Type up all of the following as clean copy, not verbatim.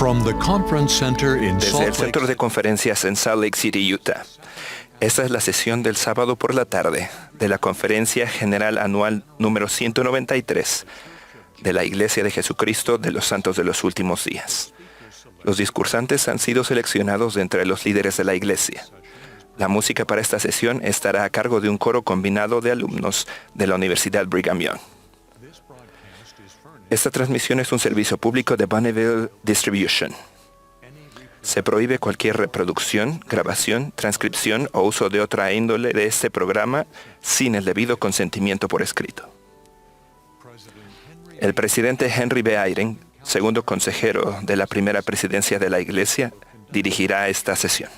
From the Conference Center in Desde Salt el Lake Centro de Conferencias en Salt Lake City, Utah. Esta es la sesión del sábado por la tarde de la Conferencia General Anual número 193 de la Iglesia de Jesucristo de los Santos de los Últimos Días. Los discursantes han sido seleccionados de entre los líderes de la Iglesia. La música para esta sesión estará a cargo de un coro combinado de alumnos de la Universidad Brigham Young. Esta transmisión es un servicio público de Bonneville Distribution. Se prohíbe cualquier reproducción, grabación, transcripción o uso de otra índole de este programa sin el debido consentimiento por escrito. El presidente Henry B. Eyring, segundo consejero de la primera presidencia de la Iglesia, dirigirá esta sesión.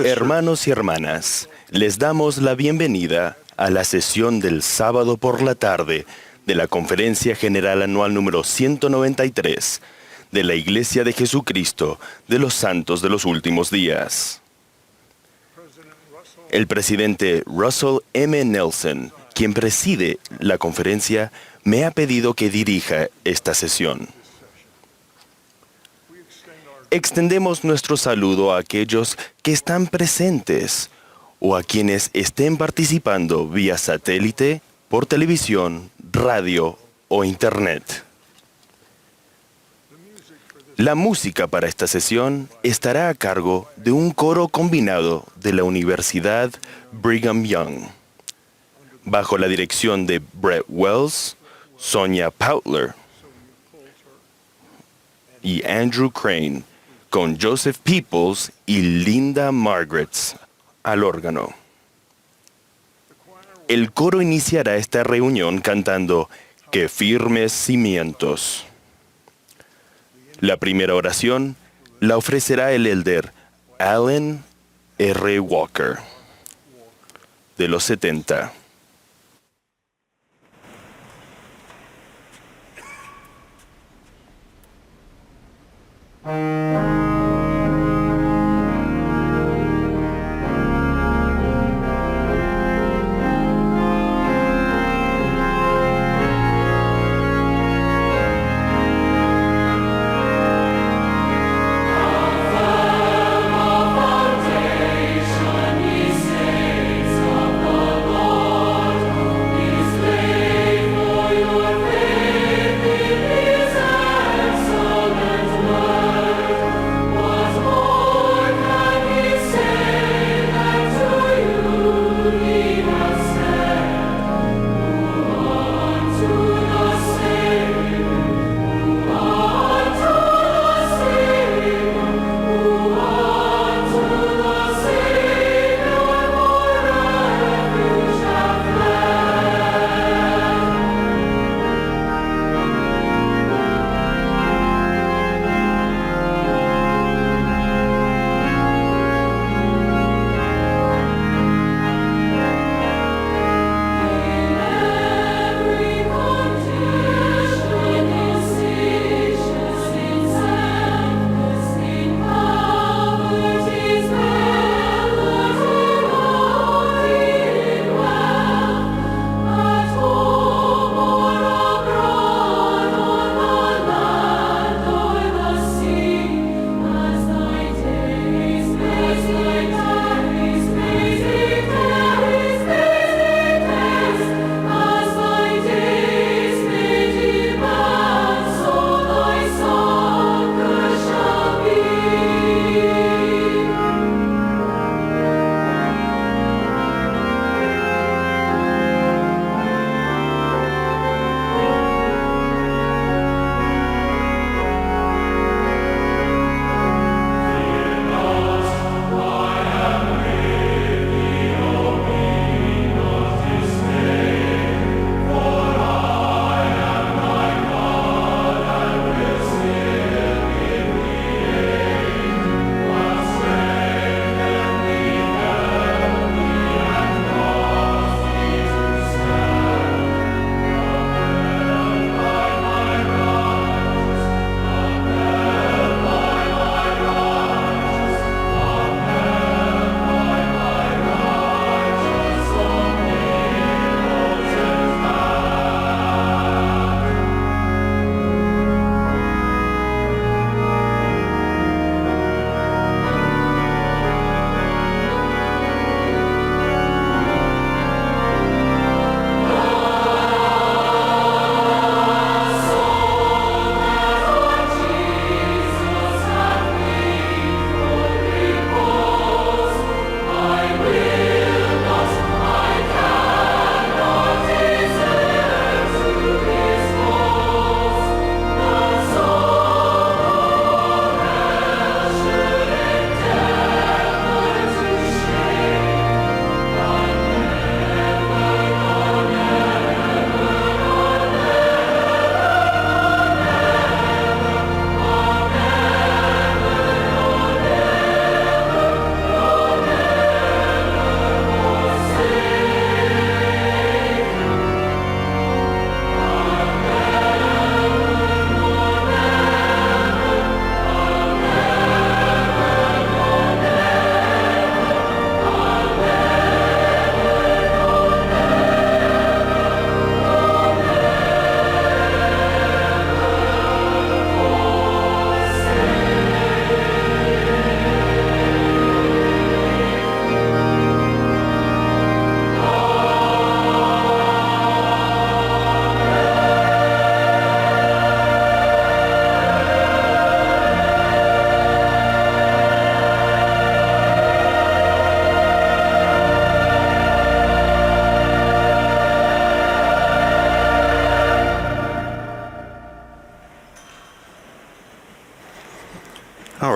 Hermanos y hermanas, les damos la bienvenida a la sesión del sábado por la tarde de la Conferencia General Anual número 193 de la Iglesia de Jesucristo de los Santos de los Últimos Días. El presidente Russell M. Nelson, quien preside la conferencia, me ha pedido que dirija esta sesión. Extendemos nuestro saludo a aquellos que están presentes o a quienes estén participando vía satélite, por televisión, radio o internet. La música para esta sesión estará a cargo de un coro combinado de la Universidad Brigham Young, bajo la dirección de Brett Wells, Sonia Pautler y Andrew Crane, con Joseph Peoples y Linda Margaret's al órgano. El coro iniciará esta reunión cantando "Qué firmes cimientos". La primera oración la ofrecerá el elder Alan R. Walker, de los 70.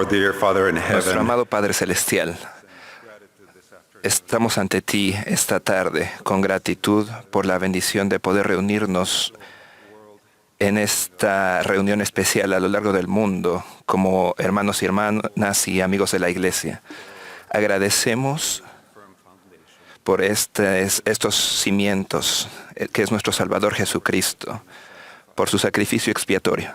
dear Father in Nuestro heaven, amado Padre Celestial, estamos ante ti esta tarde con gratitud por la bendición de poder reunirnos en esta reunión especial a lo largo del mundo como hermanos y hermanas y amigos de la Iglesia. Agradecemos por estos cimientos que es nuestro Salvador Jesucristo, por su sacrificio expiatorio.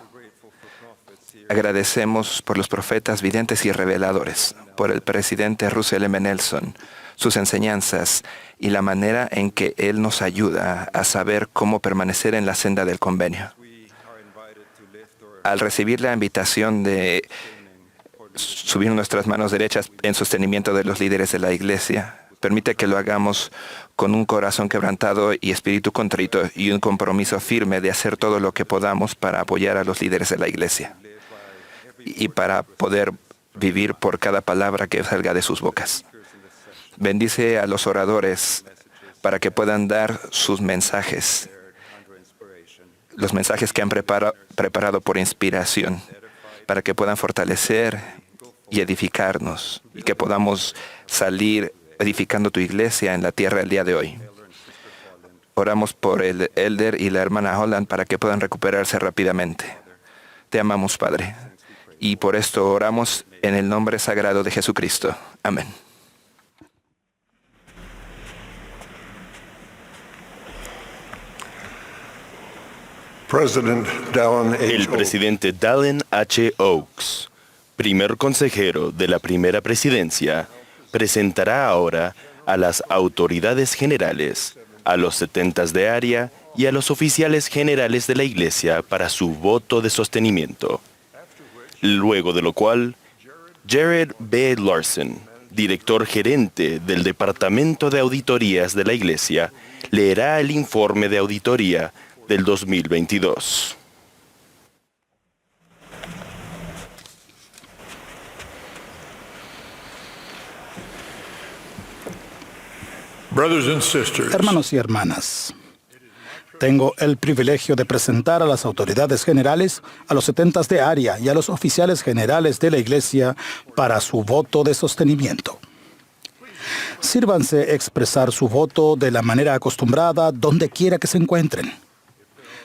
Agradecemos por los profetas, videntes y reveladores, por el presidente Russell M. Nelson, sus enseñanzas y la manera en que él nos ayuda a saber cómo permanecer en la senda del convenio. Al recibir la invitación de subir nuestras manos derechas en sostenimiento de los líderes de la Iglesia, permite que lo hagamos con un corazón quebrantado y espíritu contrito y un compromiso firme de hacer todo lo que podamos para apoyar a los líderes de la Iglesia y para poder vivir por cada palabra que salga de sus bocas. Bendice a los oradores para que puedan dar sus mensajes, los mensajes que han preparado por inspiración, para que puedan fortalecer y edificarnos y que podamos salir edificando tu iglesia en la tierra el día de hoy. Oramos por el elder y la hermana Holland para que puedan recuperarse rápidamente. Te amamos, Padre, y por esto oramos en el nombre sagrado de Jesucristo. Amén. El presidente Dallin H. Oaks, primer consejero de la primera presidencia, presentará ahora a las autoridades generales, a los 70 de área y a los oficiales generales de la Iglesia para su voto de sostenimiento. Luego de lo cual, Jared B. Larson, director gerente del Departamento de Auditorías de la Iglesia, leerá el informe de auditoría del 2022. Hermanos y hermanas, tengo el privilegio de presentar a las autoridades generales, a los 70 de área y a los oficiales generales de la Iglesia para su voto de sostenimiento. Sírvanse expresar su voto de la manera acostumbrada donde quiera que se encuentren.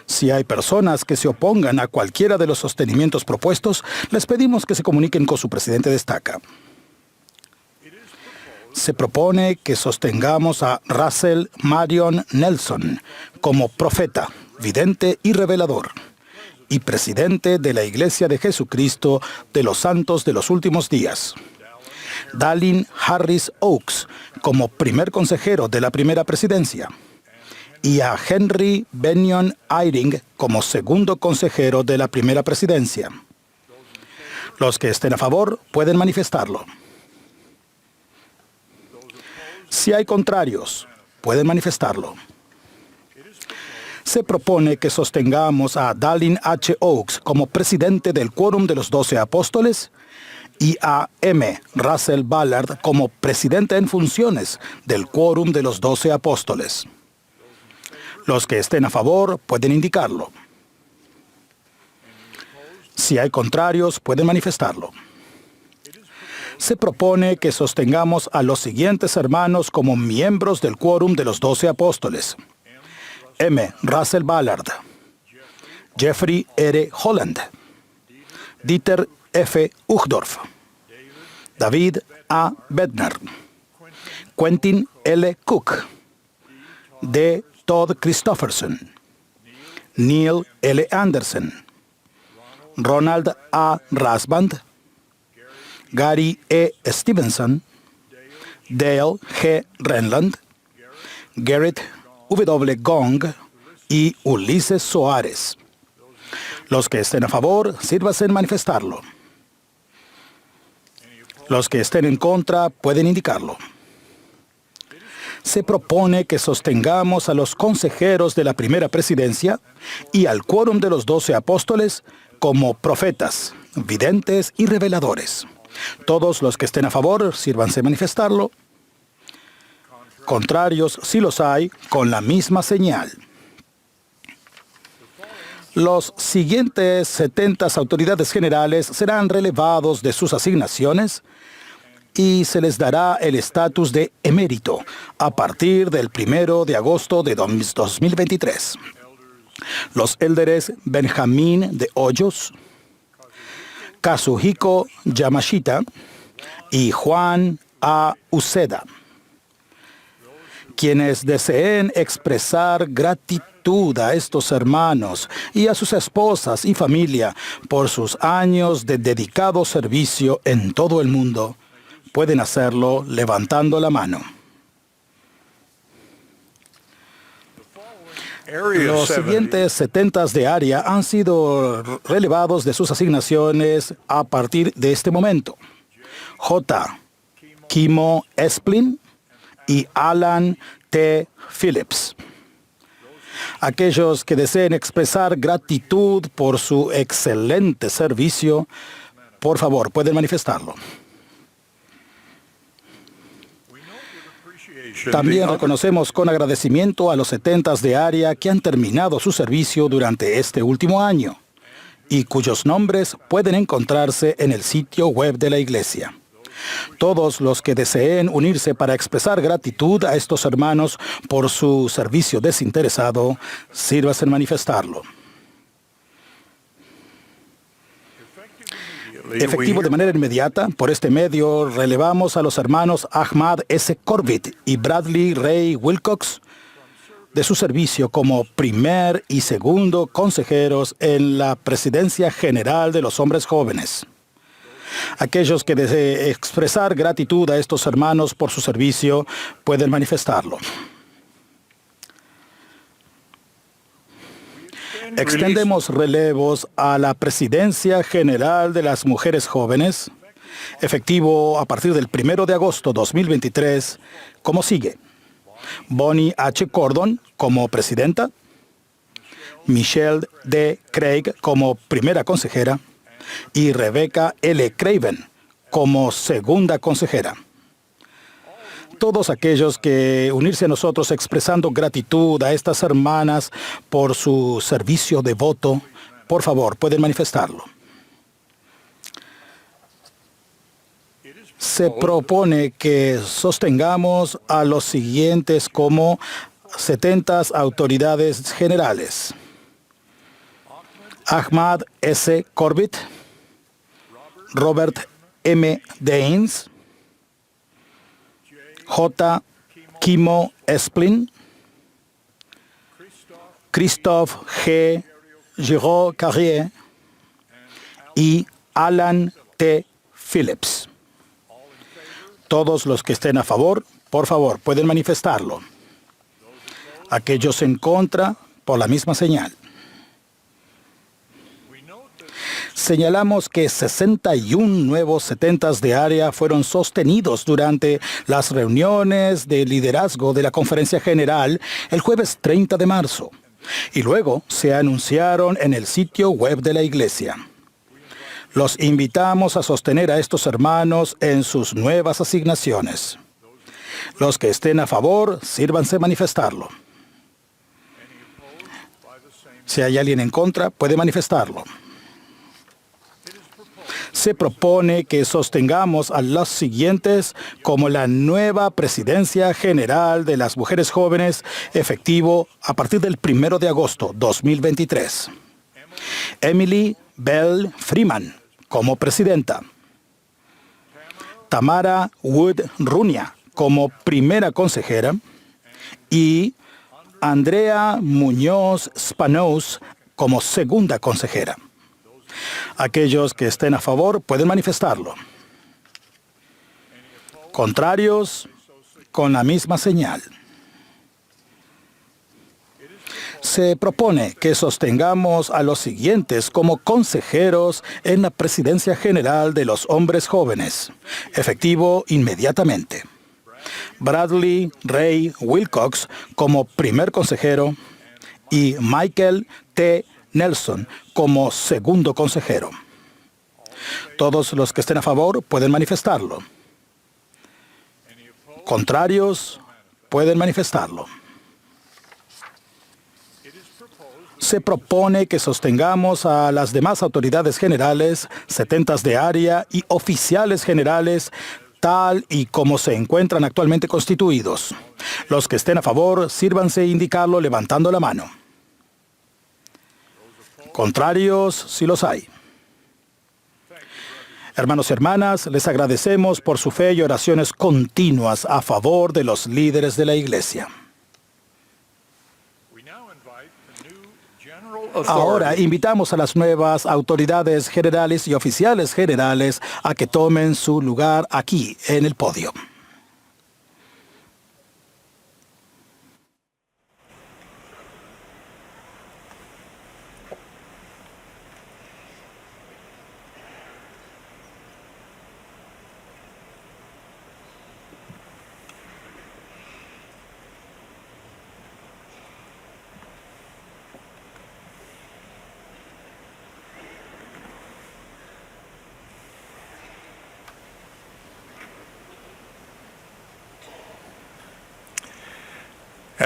Si hay personas que se opongan a cualquiera de los sostenimientos propuestos, les pedimos que se comuniquen con su presidente de estaca. Se propone que sostengamos a Russell Marion Nelson como profeta, vidente y revelador, y presidente de la Iglesia de Jesucristo de los Santos de los Últimos Días. Dallin Harris Oaks como primer consejero de la primera presidencia, y a Henry Benyon Eyring como segundo consejero de la primera presidencia. Los que estén a favor pueden manifestarlo. Si hay contrarios, pueden manifestarlo. Se propone que sostengamos a Dallin H. Oaks como presidente del Quórum de los 12 Apóstoles y a M. Russell Ballard como presidente en funciones del Quórum de los 12 Apóstoles. Los que estén a favor pueden indicarlo. Si hay contrarios, pueden manifestarlo. Se propone que sostengamos a los siguientes hermanos como miembros del Quórum de los 12 Apóstoles: M. Russell Ballard, Jeffrey R. Holland, Dieter F. Uchtdorf, David A. Bednar, Quentin L. Cook, D. Todd Christofferson, Neil L. Anderson, Ronald A. Rasband, Gary E. Stevenson, Dale G. Renland, Garrett W. Gong y Ulises Soares. Los que estén a favor, sírvase en manifestarlo. Los que estén en contra pueden indicarlo. Se propone que sostengamos a los consejeros de la primera presidencia y al quórum de los 12 apóstoles como profetas, videntes y reveladores. Todos los que estén a favor, sírvanse manifestarlo. Contrarios, si los hay, con la misma señal. Los siguientes 70 autoridades generales serán relevados de sus asignaciones y se les dará el estatus de emérito a partir del 1 de agosto de 2023. Los élderes Benjamín de Hoyos, Kazuhiko Yamashita y Juan A. Uceda. Quienes deseen expresar gratitud a estos hermanos y a sus esposas y familia por sus años de dedicado servicio en todo el mundo, pueden hacerlo levantando la mano. Los siguientes 70 de área han sido relevados de sus asignaciones a partir de este momento. J. Kimo Esplin y Alan T. Phillips. Aquellos que deseen expresar gratitud por su excelente servicio, por favor, pueden manifestarlo. También reconocemos con agradecimiento a los 70 de área que han terminado su servicio durante este último año y cuyos nombres pueden encontrarse en el sitio web de la Iglesia. Todos los que deseen unirse para expresar gratitud a estos hermanos por su servicio desinteresado, sírvase en manifestarlo. Efectivo de manera inmediata, por este medio relevamos a los hermanos Ahmad S. Corbett y Bradley Ray Wilcox de su servicio como primer y segundo consejeros en la Presidencia General de los Hombres Jóvenes. Aquellos que deseen expresar gratitud a estos hermanos por su servicio pueden manifestarlo. Extendemos relevos a la Presidencia General de las Mujeres Jóvenes, efectivo a partir del 1 de agosto de 2023, como sigue. Bonnie H. Cordon como presidenta, Michelle D. Craig como primera consejera y Rebecca L. Craven como segunda consejera. Todos aquellos que unirse a nosotros expresando gratitud a estas hermanas por su servicio devoto, por favor, pueden manifestarlo. Se propone que sostengamos a los siguientes como 70 autoridades generales. Ahmad S. Corbett, Robert M. Daines, J. Kimo Esplin, Christophe G. Giraud-Carrier y Alan T. Phillips. Todos los que estén a favor, por favor, pueden manifestarlo. Aquellos en contra, por la misma señal. Señalamos que 61 nuevos 70 de área fueron sostenidos durante las reuniones de liderazgo de la Conferencia General el jueves 30 de marzo y luego se anunciaron en el sitio web de la Iglesia. Los invitamos a sostener a estos hermanos en sus nuevas asignaciones. Los que estén a favor, sírvanse manifestarlo. Si hay alguien en contra, puede manifestarlo. Se propone que sostengamos a los siguientes como la nueva Presidencia General de las Mujeres Jóvenes, efectivo a partir del 1 de agosto de 2023. Emily Bell Freeman como presidenta. Tamara Wood Runia como primera consejera. Y Andrea Muñoz Spanos como segunda consejera. Aquellos que estén a favor pueden manifestarlo. Contrarios, con la misma señal. Se propone que sostengamos a los siguientes como consejeros en la Presidencia General de los Hombres Jóvenes, efectivo inmediatamente. Bradley Ray Wilcox como primer consejero y Michael T. Nelson como segundo consejero. Todos los que estén a favor pueden manifestarlo. Contrarios pueden manifestarlo. se propone que sostengamos a las demás autoridades generales, setentas de área y oficiales generales, tal y como se encuentran actualmente constituidos. Los que estén a favor, sírvanse indicarlo levantando la mano. Contrarios, si los hay. Hermanos y hermanas, les agradecemos por su fe y oraciones continuas a favor de los líderes de la Iglesia. Ahora invitamos a las nuevas autoridades generales y oficiales generales a que tomen su lugar aquí en el podio.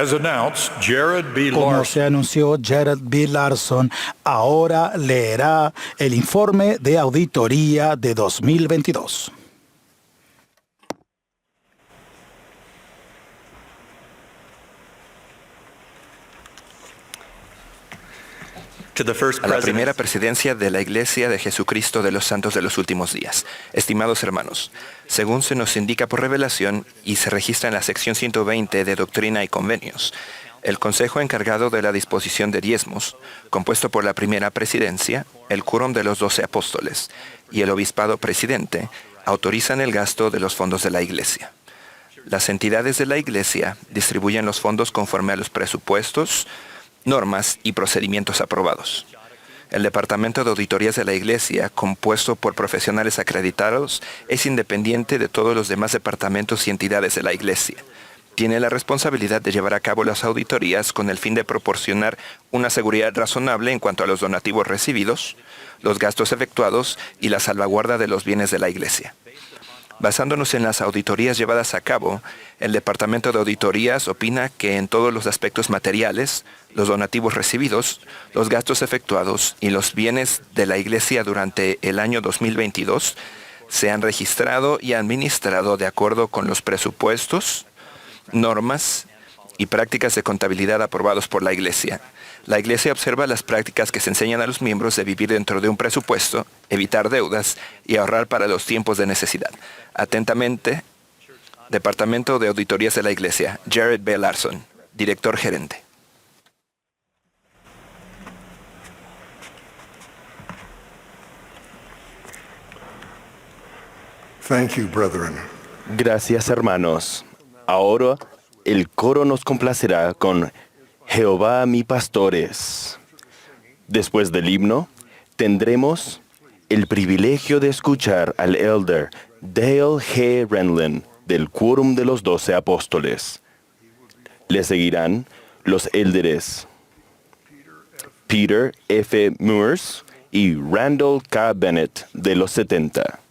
As announced, Jared B. Como Larson se anunció, Jared B. Larson ahora leerá el informe de auditoría de 2022. A la primera presidencia de la Iglesia de Jesucristo de los Santos de los Últimos Días. Estimados hermanos, según se nos indica por revelación y se registra en la sección 120 de Doctrina y Convenios, el Consejo encargado de la disposición de diezmos, compuesto por la primera presidencia, el quórum de los 12 apóstoles y el obispado presidente, autorizan el gasto de los fondos de la Iglesia. Las entidades de la Iglesia distribuyen los fondos conforme a los presupuestos, normas y procedimientos aprobados. El Departamento de Auditorías de la Iglesia, compuesto por profesionales acreditados, es independiente de todos los demás departamentos y entidades de la Iglesia. Tiene la responsabilidad de llevar a cabo las auditorías con el fin de proporcionar una seguridad razonable en cuanto a los donativos recibidos, los gastos efectuados y la salvaguarda de los bienes de la Iglesia. Basándonos en las auditorías llevadas a cabo, el Departamento de Auditorías opina que en todos los aspectos materiales, los donativos recibidos, los gastos efectuados y los bienes de la Iglesia durante el año 2022 se han registrado y administrado de acuerdo con los presupuestos, normas y prácticas de contabilidad aprobados por la Iglesia. La Iglesia observa las prácticas que se enseñan a los miembros de vivir dentro de un presupuesto, evitar deudas y ahorrar para los tiempos de necesidad. Atentamente, Departamento de Auditorías de la Iglesia, Jared B. Larson, Director Gerente. Thank you, brethren. Gracias, hermanos. Ahora el coro nos complacerá con Jehová mi pastores. Después del himno, tendremos el privilegio de escuchar al elder Dale G. Renlin del Quórum de los 12 Apóstoles. Le seguirán los élderes Peter F. Moores y Randall K. Bennett de los 70.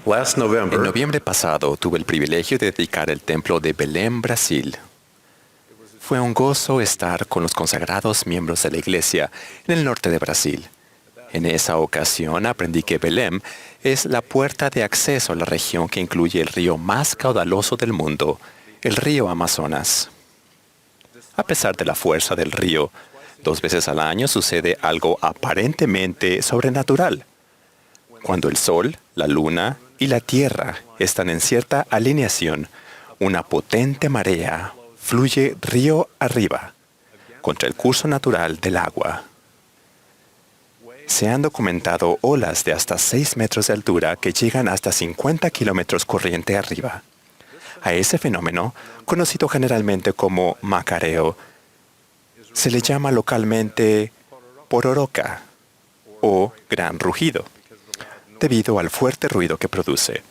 Last En November, noviembre pasado tuve el privilegio de dedicar el templo de Belém, Brasil. Fue un gozo estar con los consagrados miembros de la iglesia en el norte de Brasil. En esa ocasión aprendí que Belém es la puerta de acceso a la región que incluye el río más caudaloso del mundo, el río Amazonas. A pesar de la fuerza del río, 2 veces al año sucede algo aparentemente sobrenatural. Cuando el sol, la luna y la tierra están en cierta alineación, una potente marea fluye río arriba, contra el curso natural del agua. Se han documentado olas de hasta 6 metros de altura que llegan hasta 50 kilómetros corriente arriba. A ese fenómeno, conocido generalmente como macareo, se le llama localmente pororoca o gran rugido, debido al fuerte ruido que produce.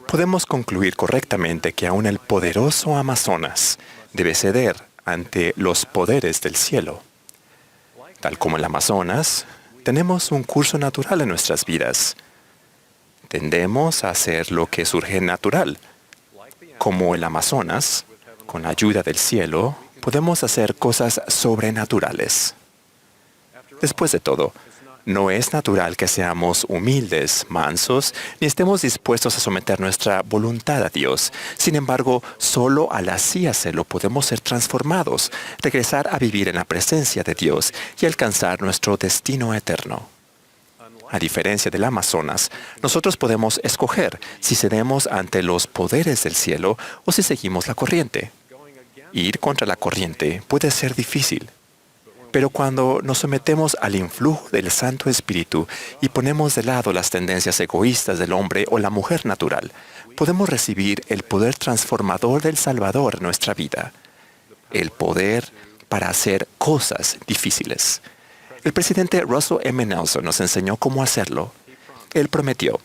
Podemos concluir correctamente que aún el poderoso Amazonas debe ceder ante los poderes del cielo. Tal como el Amazonas, tenemos un curso natural en nuestras vidas. Tendemos a hacer lo que surge natural. Como el Amazonas, con la ayuda del cielo, podemos hacer cosas sobrenaturales. Después de todo, no es natural que seamos humildes, mansos, ni estemos dispuestos a someter nuestra voluntad a Dios. Sin embargo, solo al así hacerlo podemos ser transformados, regresar a vivir en la presencia de Dios y alcanzar nuestro destino eterno. A diferencia del Amazonas, nosotros podemos escoger si cedemos ante los poderes del cielo o si seguimos la corriente. Ir contra la corriente puede ser difícil. Pero cuando nos sometemos al influjo del Santo Espíritu y ponemos de lado las tendencias egoístas del hombre o la mujer natural, podemos recibir el poder transformador del Salvador en nuestra vida. El poder para hacer cosas difíciles. El presidente Russell M. Nelson nos enseñó cómo hacerlo. Él prometió: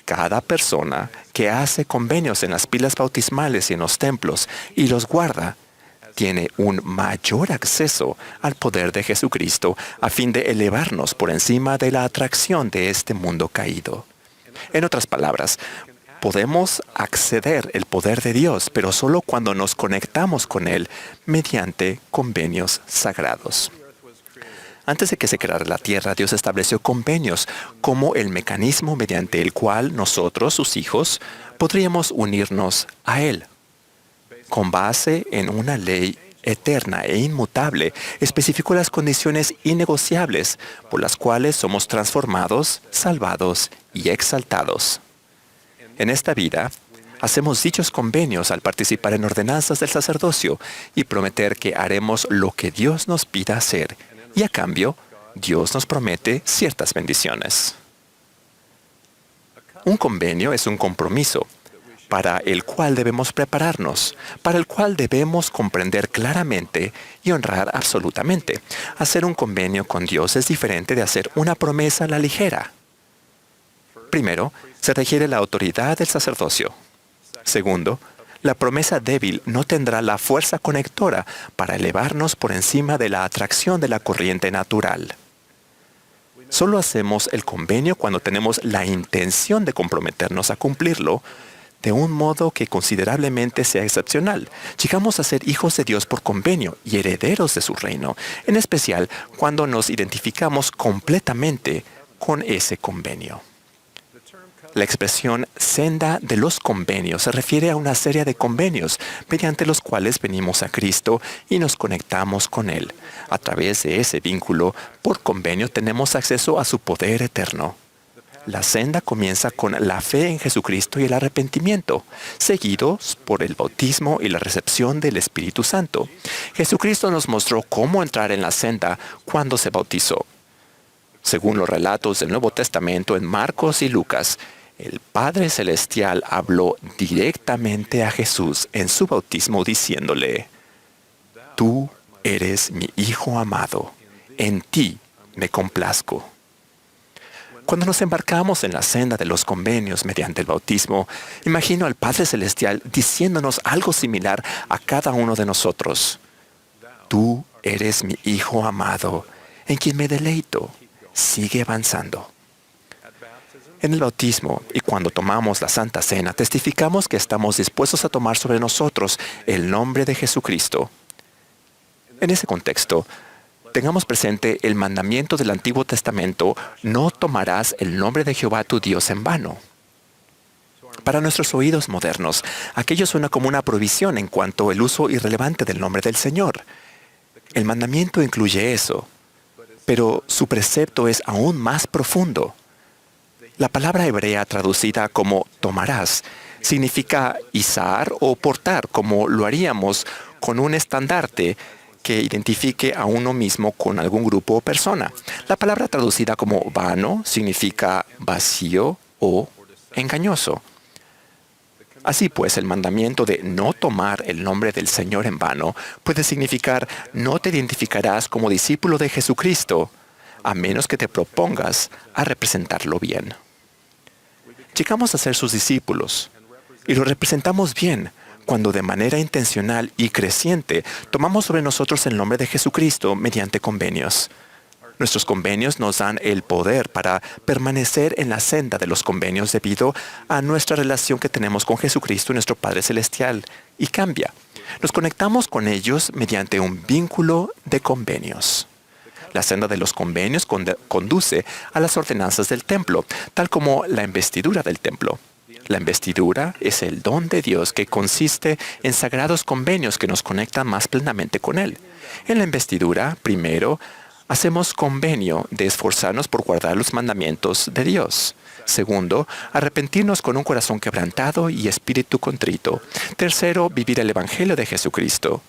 cada persona que hace convenios en las pilas bautismales y en los templos y los guarda, tiene un mayor acceso al poder de Jesucristo a fin de elevarnos por encima de la atracción de este mundo caído. En otras palabras, podemos acceder al poder de Dios, pero solo cuando nos conectamos con Él mediante convenios sagrados. Antes de que se creara la tierra, Dios estableció convenios como el mecanismo mediante el cual nosotros, sus hijos, podríamos unirnos a Él. Con base en una ley eterna e inmutable, especificó las condiciones innegociables por las cuales somos transformados, salvados y exaltados. En esta vida, hacemos dichos convenios al participar en ordenanzas del sacerdocio y prometer que haremos lo que Dios nos pida hacer, y a cambio, Dios nos promete ciertas bendiciones. Un convenio es un compromiso para el cual debemos prepararnos, para el cual debemos comprender claramente y honrar absolutamente. Hacer un convenio con Dios es diferente de hacer una promesa a la ligera. Primero, se requiere la autoridad del sacerdocio. Segundo, la promesa débil no tendrá la fuerza conectora para elevarnos por encima de la atracción de la corriente natural. Solo hacemos el convenio cuando tenemos la intención de comprometernos a cumplirlo de un modo que considerablemente sea excepcional. Llegamos a ser hijos de Dios por convenio y herederos de su reino, en especial cuando nos identificamos completamente con ese convenio. La expresión senda de los convenios se refiere a una serie de convenios mediante los cuales venimos a Cristo y nos conectamos con Él. A través de ese vínculo, por convenio, tenemos acceso a su poder eterno. La senda comienza con la fe en Jesucristo y el arrepentimiento, seguidos por el bautismo y la recepción del Espíritu Santo. Jesucristo nos mostró cómo entrar en la senda cuando se bautizó. Según los relatos del Nuevo Testamento en Marcos y Lucas, el Padre Celestial habló directamente a Jesús en su bautismo diciéndole: «Tú eres mi Hijo amado, en ti me complazco». Cuando nos embarcamos en la senda de los convenios mediante el bautismo, imagino al Padre Celestial diciéndonos algo similar a cada uno de nosotros. Tú eres mi Hijo amado, en quien me deleito. Sigue avanzando. En el bautismo y cuando tomamos la Santa Cena, testificamos que estamos dispuestos a tomar sobre nosotros el nombre de Jesucristo. En ese contexto, tengamos presente el mandamiento del Antiguo Testamento: no tomarás el nombre de Jehová tu Dios en vano. Para nuestros oídos modernos, aquello suena como una prohibición en cuanto al uso irrelevante del nombre del Señor. El mandamiento incluye eso, pero su precepto es aún más profundo. La palabra hebrea traducida como tomarás significa izar o portar, como lo haríamos con un estandarte que identifique a uno mismo con algún grupo o persona. La palabra traducida como vano significa vacío o engañoso. Así pues, el mandamiento de no tomar el nombre del Señor en vano puede significar: no te identificarás como discípulo de Jesucristo, a menos que te propongas a representarlo bien. Llegamos a ser sus discípulos y lo representamos bien cuando de manera intencional y creciente tomamos sobre nosotros el nombre de Jesucristo mediante convenios. Nuestros convenios nos dan el poder para permanecer en la senda de los convenios debido a nuestra relación que tenemos con Jesucristo, nuestro Padre Celestial, y cambia. Nos conectamos con ellos mediante un vínculo de convenios. La senda de los convenios conduce a las ordenanzas del templo, tal como la investidura del templo. La investidura es el don de Dios que consiste en sagrados convenios que nos conectan más plenamente con Él. En la investidura, primero, hacemos convenio de esforzarnos por guardar los mandamientos de Dios. Segundo, arrepentirnos con un corazón quebrantado y espíritu contrito. Tercero, vivir el Evangelio de Jesucristo.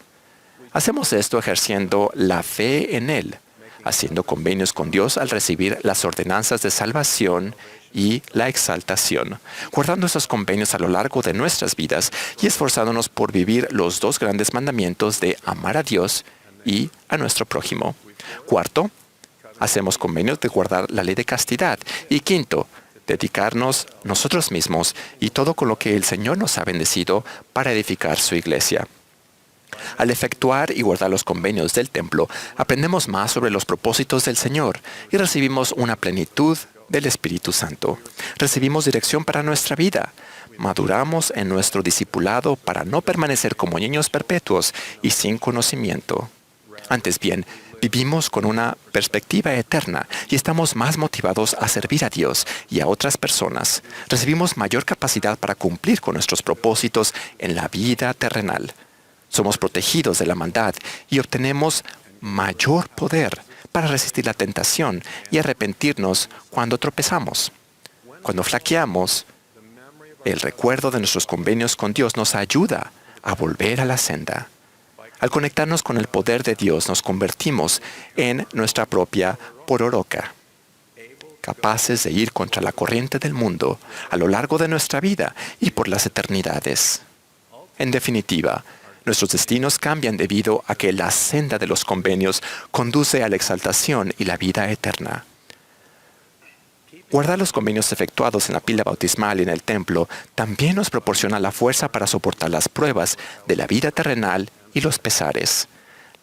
Hacemos esto ejerciendo la fe en Él, haciendo convenios con Dios al recibir las ordenanzas de salvación y la exaltación, guardando esos convenios a lo largo de nuestras vidas y esforzándonos por vivir los dos grandes mandamientos de amar a Dios y a nuestro prójimo. Cuarto, hacemos convenios de guardar la ley de castidad. Y quinto, dedicarnos nosotros mismos y todo con lo que el Señor nos ha bendecido para edificar su iglesia. Al efectuar y guardar los convenios del templo, aprendemos más sobre los propósitos del Señor y recibimos una plenitud del Espíritu Santo. Recibimos dirección para nuestra vida. Maduramos en nuestro discipulado para no permanecer como niños perpetuos y sin conocimiento. Antes bien, vivimos con una perspectiva eterna y estamos más motivados a servir a Dios y a otras personas. Recibimos mayor capacidad para cumplir con nuestros propósitos en la vida terrenal. Somos protegidos de la maldad y obtenemos mayor poder para resistir la tentación y arrepentirnos cuando tropezamos. Cuando flaqueamos, el recuerdo de nuestros convenios con Dios nos ayuda a volver a la senda. Al conectarnos con el poder de Dios, nos convertimos en nuestra propia pororoca, capaces de ir contra la corriente del mundo a lo largo de nuestra vida y por las eternidades. En definitiva, nuestros destinos cambian debido a que la senda de los convenios conduce a la exaltación y la vida eterna. Guardar los convenios efectuados en la pila bautismal y en el templo también nos proporciona la fuerza para soportar las pruebas de la vida terrenal y los pesares.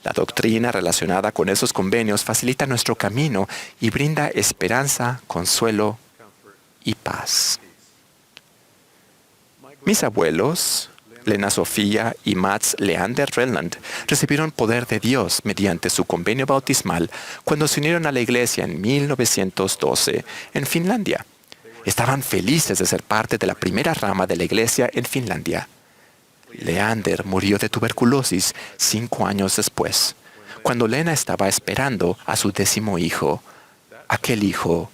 La doctrina relacionada con esos convenios facilita nuestro camino y brinda esperanza, consuelo y paz. Mis abuelos, Lena Sofía y Mats Leander Relland, recibieron poder de Dios mediante su convenio bautismal cuando se unieron a la iglesia en 1912 en Finlandia. Estaban felices de ser parte de la primera rama de la iglesia en Finlandia. Leander murió de tuberculosis 5 años después, cuando Lena estaba esperando a su 10º hijo. Aquel hijo,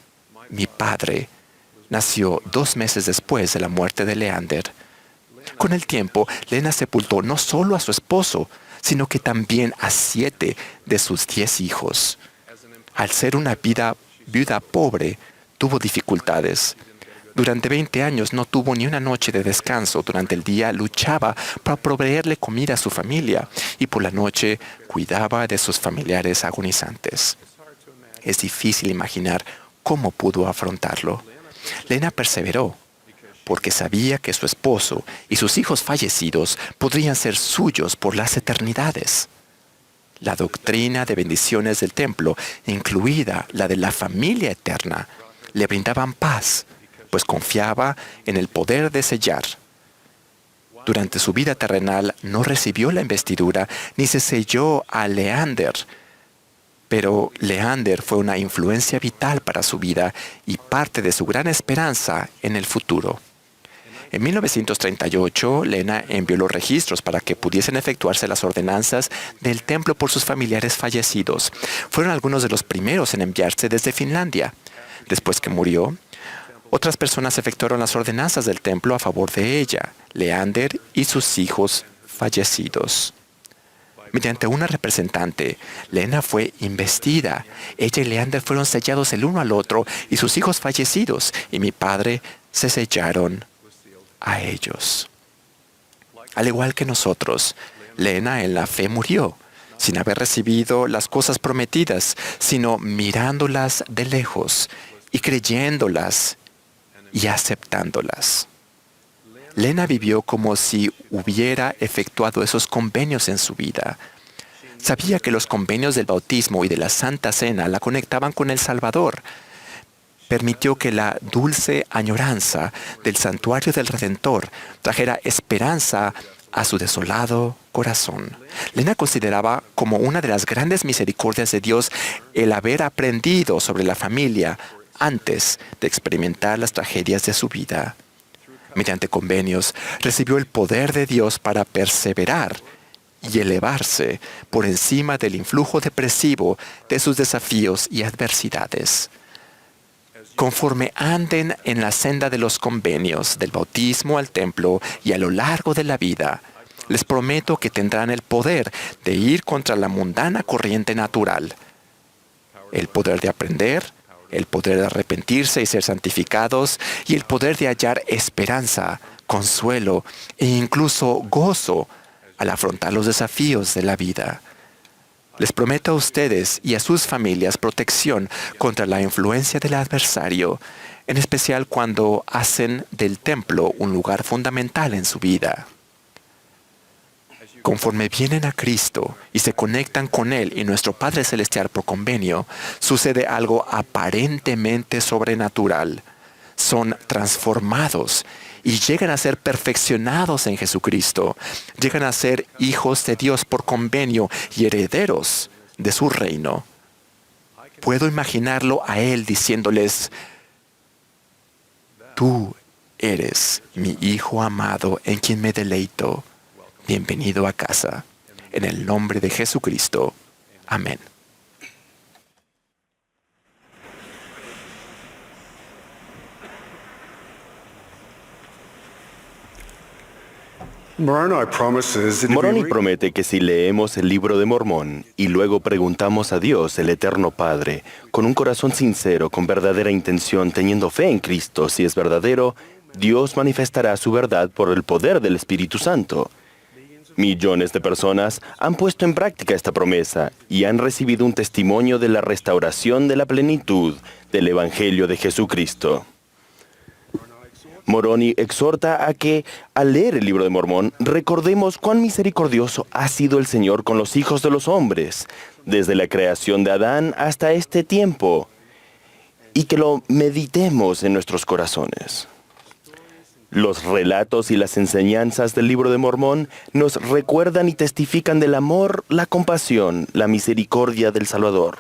mi padre, nació 2 meses después de la muerte de Leander. Con el tiempo, Lena sepultó no solo a su esposo, sino que también a 7 de sus 10 hijos. Al ser una viuda pobre, tuvo dificultades. Durante 20 años no tuvo ni una noche de descanso. Durante el día luchaba para proveerle comida a su familia y por la noche cuidaba de sus familiares agonizantes. Es difícil imaginar cómo pudo afrontarlo. Lena perseveró, porque sabía que su esposo y sus hijos fallecidos podrían ser suyos por las eternidades. La doctrina de bendiciones del templo, incluida la de la familia eterna, le brindaban paz, pues confiaba en el poder de sellar. Durante su vida terrenal no recibió la investidura ni se selló a Leander, pero Leander fue una influencia vital para su vida y parte de su gran esperanza en el futuro. En 1938, Lena envió los registros para que pudiesen efectuarse las ordenanzas del templo por sus familiares fallecidos. Fueron algunos de los primeros en enviarse desde Finlandia. Después que murió, otras personas efectuaron las ordenanzas del templo a favor de ella, Leander y sus hijos fallecidos. Mediante una representante, Lena fue investida. Ella y Leander fueron sellados el uno al otro y sus hijos fallecidos, y mi padre se sellaron a ellos. Al igual que nosotros, Lena en la fe murió, sin haber recibido las cosas prometidas, sino mirándolas de lejos y creyéndolas y aceptándolas. Lena vivió como si hubiera efectuado esos convenios en su vida. Sabía que los convenios del bautismo y de la Santa Cena la conectaban con el Salvador. Permitió que la dulce añoranza del santuario del Redentor trajera esperanza a su desolado corazón. Lena consideraba como una de las grandes misericordias de Dios el haber aprendido sobre la familia antes de experimentar las tragedias de su vida. Mediante convenios, recibió el poder de Dios para perseverar y elevarse por encima del influjo depresivo de sus desafíos y adversidades. Conforme anden en la senda de los convenios, del bautismo al templo y a lo largo de la vida, les prometo que tendrán el poder de ir contra la mundana corriente natural, el poder de aprender, el poder de arrepentirse y ser santificados, y el poder de hallar esperanza, consuelo e incluso gozo al afrontar los desafíos de la vida. Les prometo a ustedes y a sus familias protección contra la influencia del adversario, en especial cuando hacen del templo un lugar fundamental en su vida. Conforme vienen a Cristo y se conectan con Él y nuestro Padre Celestial por convenio, sucede algo aparentemente sobrenatural. Son transformados y llegan a ser perfeccionados en Jesucristo. Llegan a ser hijos de Dios por convenio y herederos de su reino. Puedo imaginarlo a Él diciéndoles: tú eres mi Hijo amado en quien me deleito. Bienvenido a casa. En el nombre de Jesucristo. Amén. Moroni promete que si leemos el libro de Mormón y luego preguntamos a Dios, el Eterno Padre, con un corazón sincero, con verdadera intención, teniendo fe en Cristo, si es verdadero, Dios manifestará su verdad por el poder del Espíritu Santo. Millones de personas han puesto en práctica esta promesa y han recibido un testimonio de la restauración de la plenitud del Evangelio de Jesucristo. Moroni exhorta a que, al leer el libro de Mormón, recordemos cuán misericordioso ha sido el Señor con los hijos de los hombres, desde la creación de Adán hasta este tiempo, y que lo meditemos en nuestros corazones. Los relatos y las enseñanzas del libro de Mormón nos recuerdan y testifican del amor, la compasión, la misericordia del Salvador.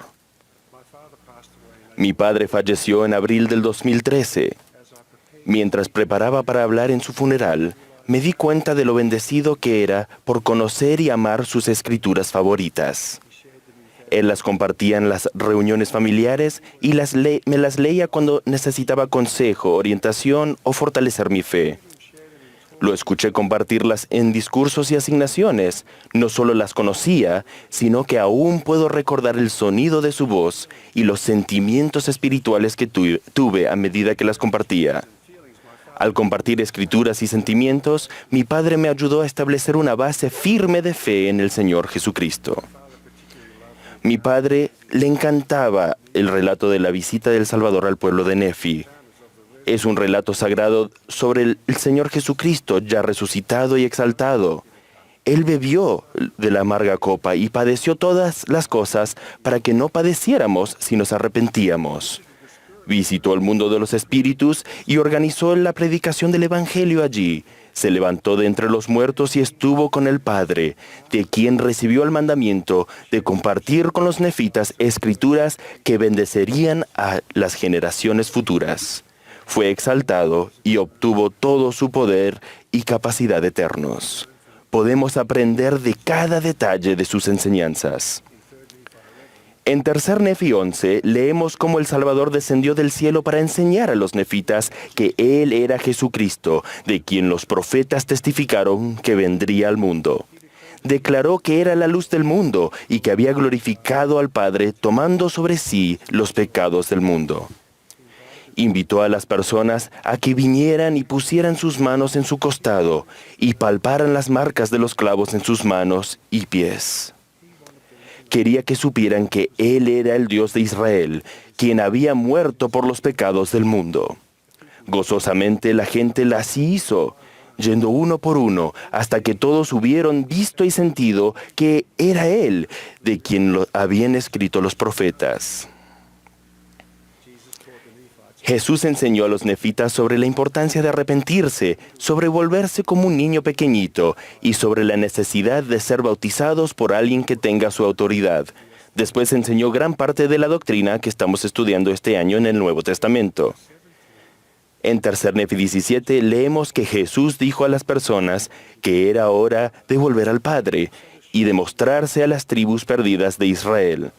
Mi padre falleció en abril del 2013. Mientras preparaba para hablar en su funeral, me di cuenta de lo bendecido que era por conocer y amar sus escrituras favoritas. Él las compartía en las reuniones familiares y me las leía cuando necesitaba consejo, orientación o fortalecer mi fe. Lo escuché compartirlas en discursos y asignaciones. No solo las conocía, sino que aún puedo recordar el sonido de su voz y los sentimientos espirituales que tuve a medida que las compartía. Al compartir escrituras y sentimientos, mi padre me ayudó a establecer una base firme de fe en el Señor Jesucristo. Mi padre le encantaba el relato de la visita del Salvador al pueblo de Nefi. Es un relato sagrado sobre el Señor Jesucristo ya resucitado y exaltado. Él bebió de la amarga copa y padeció todas las cosas para que no padeciéramos si nos arrepentíamos. Visitó el mundo de los espíritus y organizó la predicación del Evangelio allí. Se levantó de entre los muertos y estuvo con el Padre, de quien recibió el mandamiento de compartir con los nefitas escrituras que bendecerían a las generaciones futuras. Fue exaltado y obtuvo todo su poder y capacidad eternos. Podemos aprender de cada detalle de sus enseñanzas. En Tercer Nefi 11 leemos cómo el Salvador descendió del cielo para enseñar a los nefitas que Él era Jesucristo, de quien los profetas testificaron que vendría al mundo. Declaró que era la luz del mundo y que había glorificado al Padre tomando sobre sí los pecados del mundo. Invitó a las personas a que vinieran y pusieran sus manos en su costado y palparan las marcas de los clavos en sus manos y pies. Quería que supieran que Él era el Dios de Israel, quien había muerto por los pecados del mundo. Gozosamente la gente así hizo, yendo uno por uno, hasta que todos hubieron visto y sentido que era Él, de quien lo habían escrito los profetas. Jesús enseñó a los nefitas sobre la importancia de arrepentirse, sobre volverse como un niño pequeñito y sobre la necesidad de ser bautizados por alguien que tenga su autoridad. Después enseñó gran parte de la doctrina que estamos estudiando este año en el Nuevo Testamento. En Tercer Nefi 17 leemos que Jesús dijo a las personas que era hora de volver al Padre y de mostrarse a las tribus perdidas de Israel.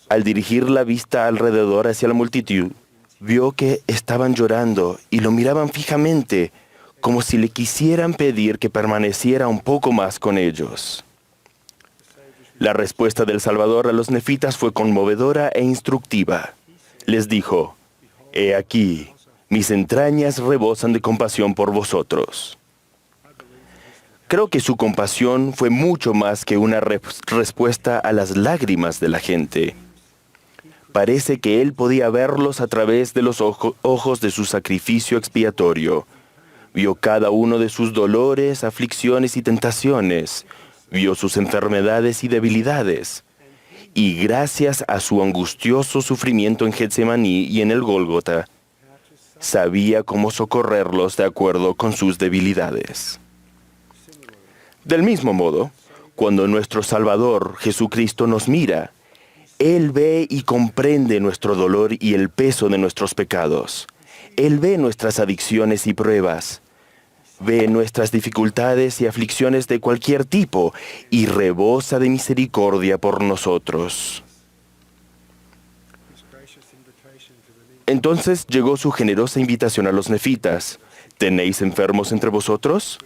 Al dirigir la vista alrededor hacia la multitud, vio que estaban llorando y lo miraban fijamente, como si le quisieran pedir que permaneciera un poco más con ellos. La respuesta del Salvador a los nefitas fue conmovedora e instructiva. Les dijo: «He aquí, mis entrañas rebosan de compasión por vosotros». Creo que su compasión fue mucho más que una respuesta a las lágrimas de la gente. Parece que Él podía verlos a través de los ojos de su sacrificio expiatorio. Vio cada uno de sus dolores, aflicciones y tentaciones. Vio sus enfermedades y debilidades. Y gracias a su angustioso sufrimiento en Getsemaní y en el Gólgota, sabía cómo socorrerlos de acuerdo con sus debilidades. Del mismo modo, cuando nuestro Salvador, Jesucristo, nos mira, Él ve y comprende nuestro dolor y el peso de nuestros pecados. Él ve nuestras adicciones y pruebas. Ve nuestras dificultades y aflicciones de cualquier tipo y rebosa de misericordia por nosotros. Entonces llegó su generosa invitación a los nefitas. ¿Tenéis enfermos entre vosotros?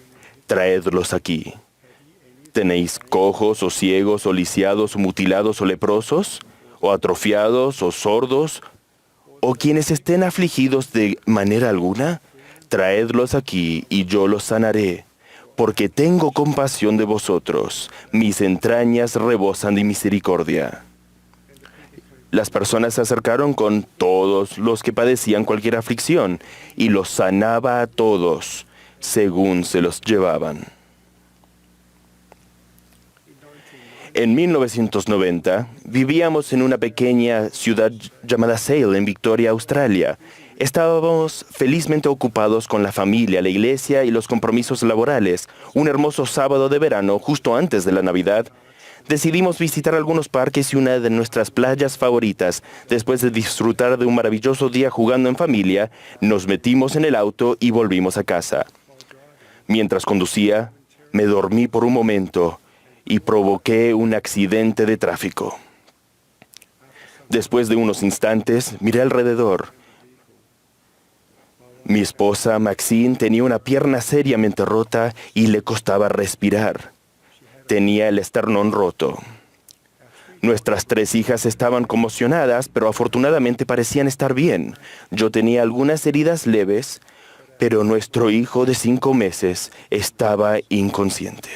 Traedlos aquí. ¿Tenéis cojos o ciegos o lisiados o mutilados o leprosos? ¿O atrofiados o sordos? ¿O quienes estén afligidos de manera alguna? Traedlos aquí y yo los sanaré, porque tengo compasión de vosotros. Mis entrañas rebosan de misericordia. Las personas se acercaron con todos los que padecían cualquier aflicción y los sanaba a todos según se los llevaban. En 1990, vivíamos en una pequeña ciudad llamada Sale, en Victoria, Australia. Estábamos felizmente ocupados con la familia, la iglesia y los compromisos laborales. Un hermoso sábado de verano, justo antes de la Navidad, decidimos visitar algunos parques y una de nuestras playas favoritas. Después de disfrutar de un maravilloso día jugando en familia, nos metimos en el auto y volvimos a casa. Mientras conducía, me dormí por un momento y provoqué un accidente de tráfico. Después de unos instantes, miré alrededor. Mi esposa, Maxine, tenía una pierna seriamente rota y le costaba respirar. Tenía el esternón roto. Nuestras 3 hijas estaban conmocionadas, pero afortunadamente parecían estar bien. Yo tenía algunas heridas leves, pero nuestro hijo de 5 meses estaba inconsciente.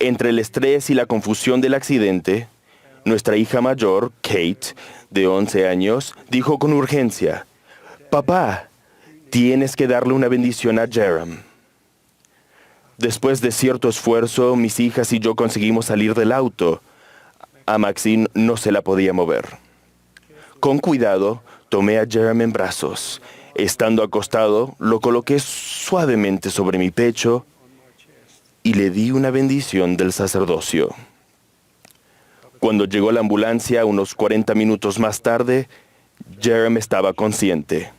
Entre el estrés y la confusión del accidente, nuestra hija mayor, Kate, de 11 años, dijo con urgencia: «Papá, tienes que darle una bendición a Jerem». Después de cierto esfuerzo, mis hijas y yo conseguimos salir del auto. A Maxine no se la podía mover. Con cuidado, tomé a Jeremy en brazos. Estando acostado, lo coloqué suavemente sobre mi pecho y le di una bendición del sacerdocio. Cuando llegó la ambulancia, unos 40 minutos más tarde, Jeremy estaba consciente.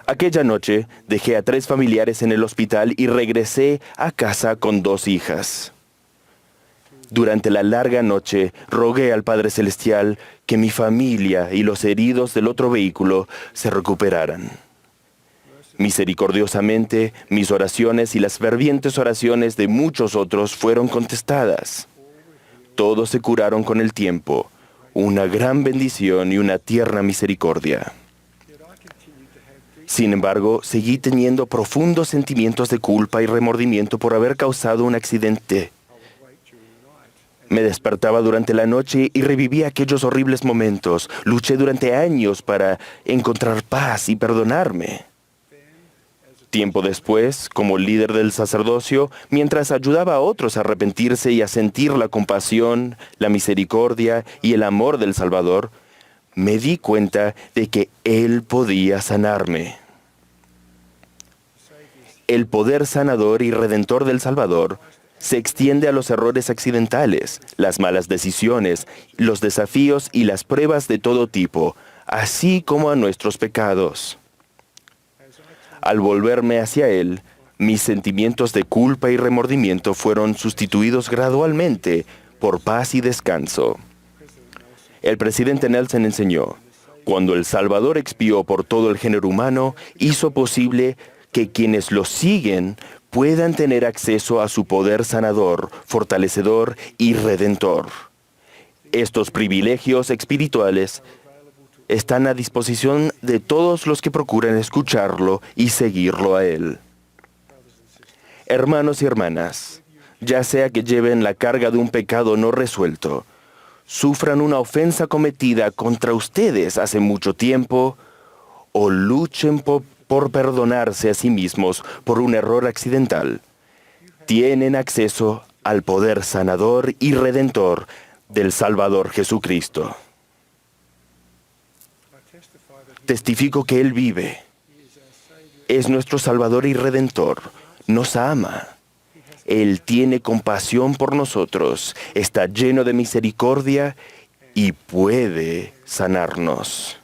Aquella noche, dejé a 3 familiares en el hospital y regresé a casa con 2 hijas. Durante la larga noche, rogué al Padre Celestial que mi familia y los heridos del otro vehículo se recuperaran. Misericordiosamente, mis oraciones y las fervientes oraciones de muchos otros fueron contestadas. Todos se curaron con el tiempo, una gran bendición y una tierna misericordia. Sin embargo, seguí teniendo profundos sentimientos de culpa y remordimiento por haber causado un accidente. Me despertaba durante la noche y revivía aquellos horribles momentos. Luché durante años para encontrar paz y perdonarme. Tiempo después, como líder del sacerdocio, mientras ayudaba a otros a arrepentirse y a sentir la compasión, la misericordia y el amor del Salvador, me di cuenta de que Él podía sanarme. El poder sanador y redentor del Salvador se extiende a los errores accidentales, las malas decisiones, los desafíos y las pruebas de todo tipo, así como a nuestros pecados. Al volverme hacia Él, mis sentimientos de culpa y remordimiento fueron sustituidos gradualmente por paz y descanso. El presidente Nelson enseñó, cuando el Salvador expió por todo el género humano, hizo posible que quienes lo siguen puedan tener acceso a su poder sanador, fortalecedor y redentor. Estos privilegios espirituales están a disposición de todos los que procuran escucharlo y seguirlo a Él. Hermanos y hermanas, ya sea que lleven la carga de un pecado no resuelto, sufran una ofensa cometida contra ustedes hace mucho tiempo, o luchen por perdonarse a sí mismos por un error accidental, tienen acceso al poder sanador y redentor del Salvador Jesucristo. Testifico que Él vive. Es nuestro Salvador y Redentor. Nos ama. Él tiene compasión por nosotros, está lleno de misericordia y puede sanarnos.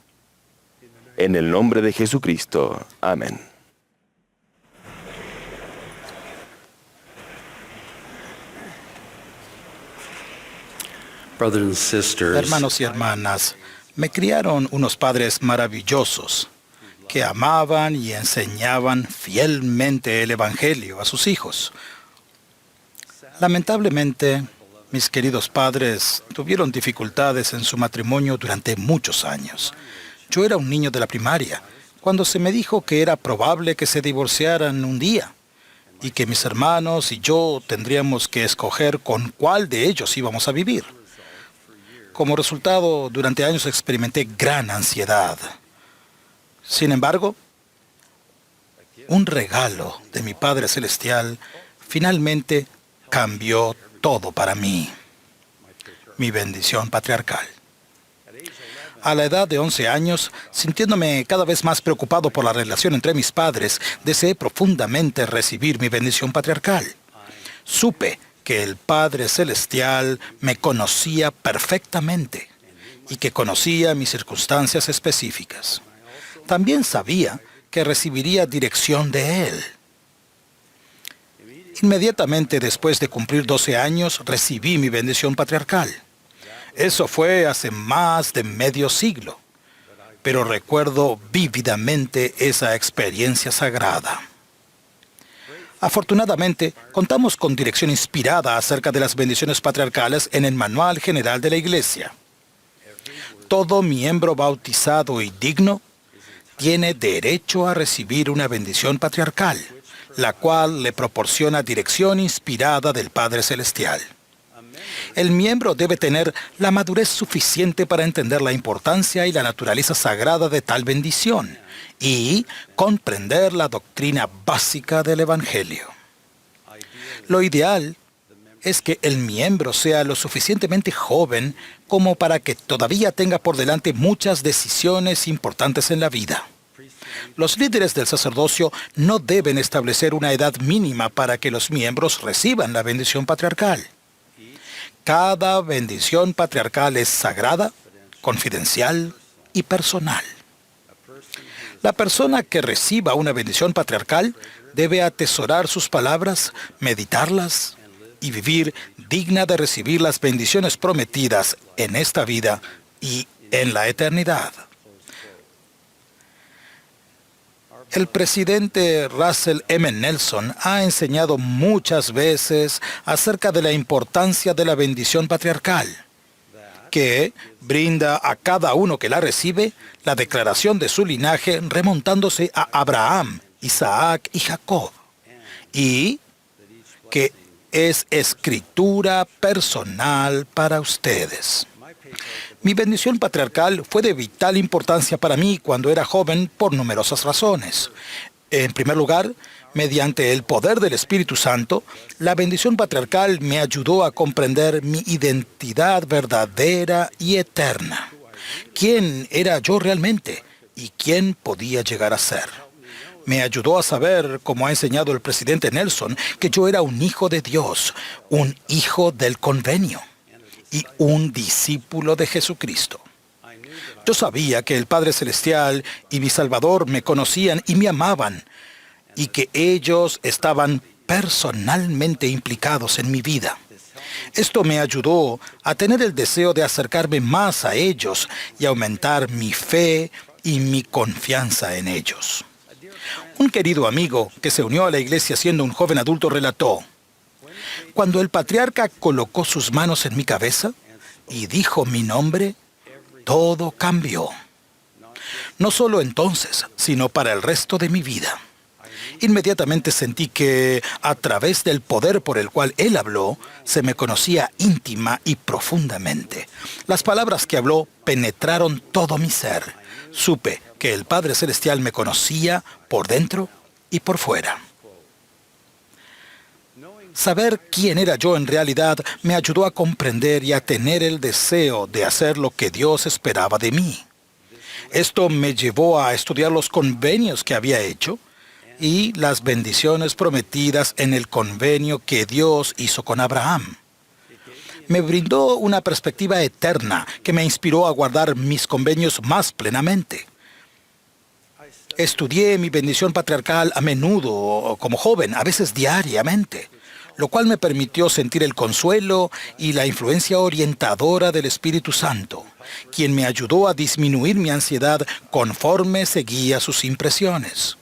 En el nombre de Jesucristo. Amén. Brothers and sisters, Hermanos y hermanas, me criaron unos padres maravillosos que amaban y enseñaban fielmente el Evangelio a sus hijos. Lamentablemente, mis queridos padres tuvieron dificultades en su matrimonio durante muchos años. Yo era un niño de la primaria cuando se me dijo que era probable que se divorciaran un día y que mis hermanos y yo tendríamos que escoger con cuál de ellos íbamos a vivir. Como resultado, durante años experimenté gran ansiedad. Sin embargo, un regalo de mi Padre Celestial finalmente cambió todo para mí. Mi bendición patriarcal. A la edad de 11 años, sintiéndome cada vez más preocupado por la relación entre mis padres, deseé profundamente recibir mi bendición patriarcal. Supe que el Padre Celestial me conocía perfectamente y que conocía mis circunstancias específicas. También sabía que recibiría dirección de Él. Inmediatamente después de cumplir 12 años, recibí mi bendición patriarcal. Eso fue hace más de medio siglo, pero recuerdo vívidamente esa experiencia sagrada. Afortunadamente, contamos con dirección inspirada acerca de las bendiciones patriarcales en el Manual General de la Iglesia. Todo miembro bautizado y digno tiene derecho a recibir una bendición patriarcal, la cual le proporciona dirección inspirada del Padre Celestial. El miembro debe tener la madurez suficiente para entender la importancia y la naturaleza sagrada de tal bendición y comprender la doctrina básica del Evangelio. Lo ideal es que el miembro sea lo suficientemente joven como para que todavía tenga por delante muchas decisiones importantes en la vida. Los líderes del sacerdocio no deben establecer una edad mínima para que los miembros reciban la bendición patriarcal. Cada bendición patriarcal es sagrada, confidencial y personal. La persona que reciba una bendición patriarcal debe atesorar sus palabras, meditarlas y vivir digna de recibir las bendiciones prometidas en esta vida y en la eternidad. El presidente Russell M. Nelson ha enseñado muchas veces acerca de la importancia de la bendición patriarcal, que brinda a cada uno que la recibe la declaración de su linaje remontándose a Abraham, Isaac y Jacob, y que es escritura personal para ustedes. Mi bendición patriarcal fue de vital importancia para mí cuando era joven por numerosas razones. En primer lugar, mediante el poder del Espíritu Santo, la bendición patriarcal me ayudó a comprender mi identidad verdadera y eterna. ¿Quién era yo realmente y quién podía llegar a ser? Me ayudó a saber, como ha enseñado el presidente Nelson, que yo era un hijo de Dios, un hijo del convenio y un discípulo de Jesucristo. Yo sabía que el Padre Celestial y mi Salvador me conocían y me amaban, y que ellos estaban personalmente implicados en mi vida. Esto me ayudó a tener el deseo de acercarme más a ellos y aumentar mi fe y mi confianza en ellos. Un querido amigo que se unió a la iglesia siendo un joven adulto relató: cuando el patriarca colocó sus manos en mi cabeza y dijo mi nombre, todo cambió. No solo entonces, sino para el resto de mi vida. Inmediatamente sentí que, a través del poder por el cual él habló, se me conocía íntima y profundamente. Las palabras que habló penetraron todo mi ser. Supe que el Padre Celestial me conocía por dentro y por fuera. Saber quién era yo en realidad me ayudó a comprender y a tener el deseo de hacer lo que Dios esperaba de mí. Esto me llevó a estudiar los convenios que había hecho y las bendiciones prometidas en el convenio que Dios hizo con Abraham. Me brindó una perspectiva eterna que me inspiró a guardar mis convenios más plenamente. Estudié mi bendición patriarcal a menudo, como joven, a veces diariamente, lo cual me permitió sentir el consuelo y la influencia orientadora del Espíritu Santo, quien me ayudó a disminuir mi ansiedad conforme seguía sus impresiones.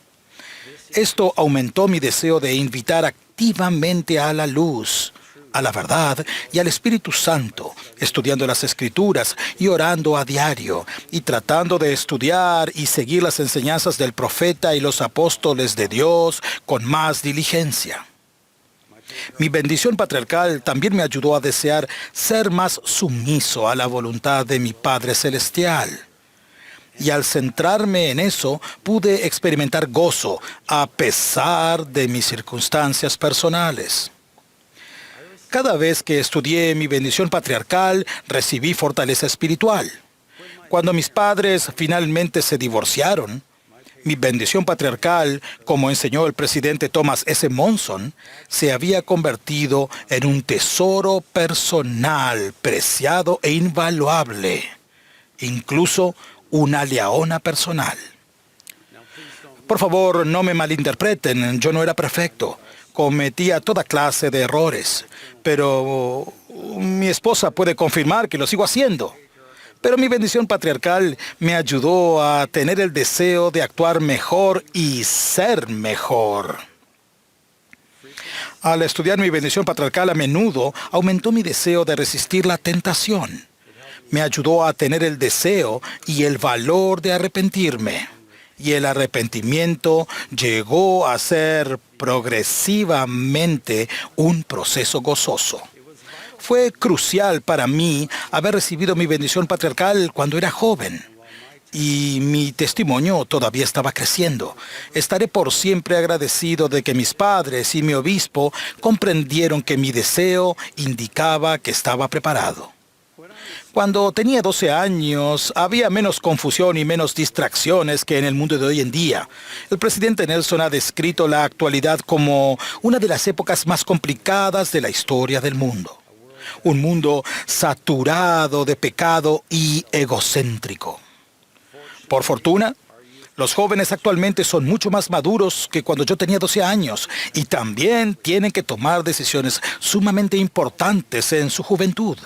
Esto aumentó mi deseo de invitar activamente a la luz, a la verdad y al Espíritu Santo, estudiando las Escrituras y orando a diario, y tratando de estudiar y seguir las enseñanzas del profeta y los apóstoles de Dios con más diligencia. Mi bendición patriarcal también me ayudó a desear ser más sumiso a la voluntad de mi Padre Celestial. Y al centrarme en eso, pude experimentar gozo a pesar de mis circunstancias personales. Cada vez que estudié mi bendición patriarcal, recibí fortaleza espiritual. Cuando mis padres finalmente se divorciaron, mi bendición patriarcal, como enseñó el presidente Thomas S. Monson, se había convertido en un tesoro personal, preciado e invaluable, incluso una leona personal. Por favor, no me malinterpreten, yo no era perfecto. Cometía toda clase de errores, pero mi esposa puede confirmar que lo sigo haciendo. Pero mi bendición patriarcal me ayudó a tener el deseo de actuar mejor y ser mejor. Al estudiar mi bendición patriarcal a menudo, aumentó mi deseo de resistir la tentación. Me ayudó a tener el deseo y el valor de arrepentirme. Y el arrepentimiento llegó a ser progresivamente un proceso gozoso. Fue crucial para mí haber recibido mi bendición patriarcal cuando era joven. y mi testimonio todavía estaba creciendo. Estaré por siempre agradecido de que mis padres y mi obispo comprendieron que mi deseo indicaba que estaba preparado. Cuando tenía 12 años, había menos confusión y menos distracciones que en el mundo de hoy en día. El presidente Nelson ha descrito la actualidad como una de las épocas más complicadas de la historia del mundo. Un mundo saturado de pecado y egocéntrico. Por fortuna, los jóvenes actualmente son mucho más maduros que cuando yo tenía 12 años y también tienen que tomar decisiones sumamente importantes en su juventud.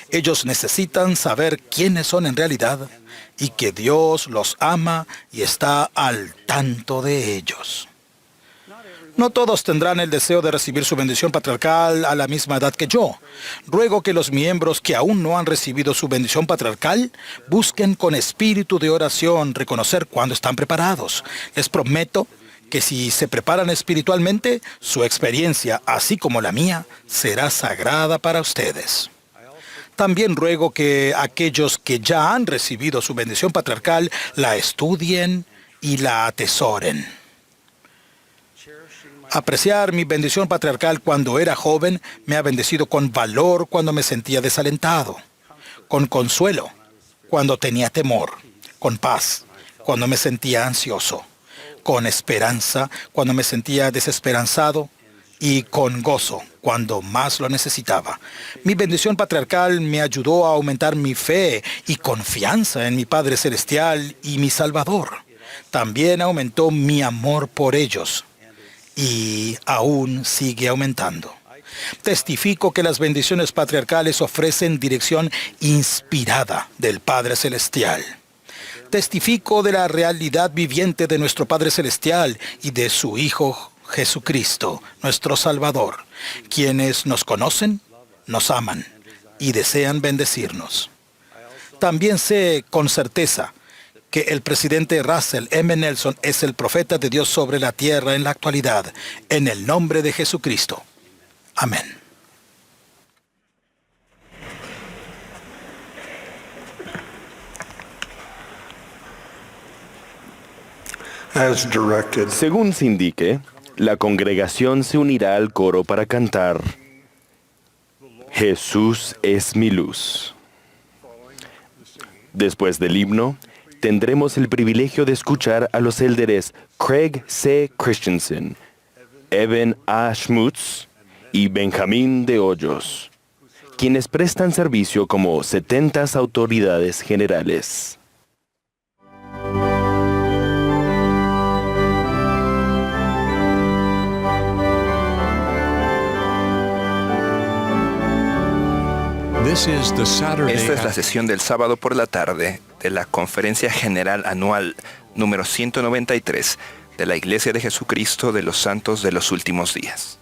Ellos necesitan saber quiénes son en realidad y que Dios los ama y está al tanto de ellos. No todos tendrán el deseo de recibir su bendición patriarcal a la misma edad que yo. Ruego que los miembros que aún no han recibido su bendición patriarcal busquen con espíritu de oración reconocer cuándo están preparados. Les prometo que si se preparan espiritualmente, su experiencia, así como la mía, será sagrada para ustedes. También ruego que aquellos que ya han recibido su bendición patriarcal la estudien y la atesoren. Apreciar mi bendición patriarcal cuando era joven me ha bendecido con valor cuando me sentía desalentado, con consuelo cuando tenía temor, con paz cuando me sentía ansioso, con esperanza cuando me sentía desesperanzado y con gozo cuando más lo necesitaba. Mi bendición patriarcal me ayudó a aumentar mi fe y confianza en mi Padre Celestial y mi Salvador. También aumentó mi amor por ellos. Y aún sigue aumentando. Testifico que las bendiciones patriarcales ofrecen dirección inspirada del Padre Celestial. Testifico de la realidad viviente de nuestro Padre Celestial y de su Hijo Jesucristo, nuestro Salvador, quienes nos conocen, nos aman y desean bendecirnos. También sé con certeza que el presidente Russell M. Nelson es el profeta de Dios sobre la tierra en la actualidad, en el nombre de Jesucristo. Amén. As directed, Según se indique, la congregación se unirá al coro para cantar Jesús es mi luz. Después del himno, tendremos el privilegio de escuchar a los élderes Craig C. Christensen, Evan A. Schmutz y Benjamín de Hoyos, quienes prestan servicio como 70 autoridades generales. Esta es la sesión del sábado por la tarde de la Conferencia General Anual número 193 de la Iglesia de Jesucristo de los Santos de los Últimos Días.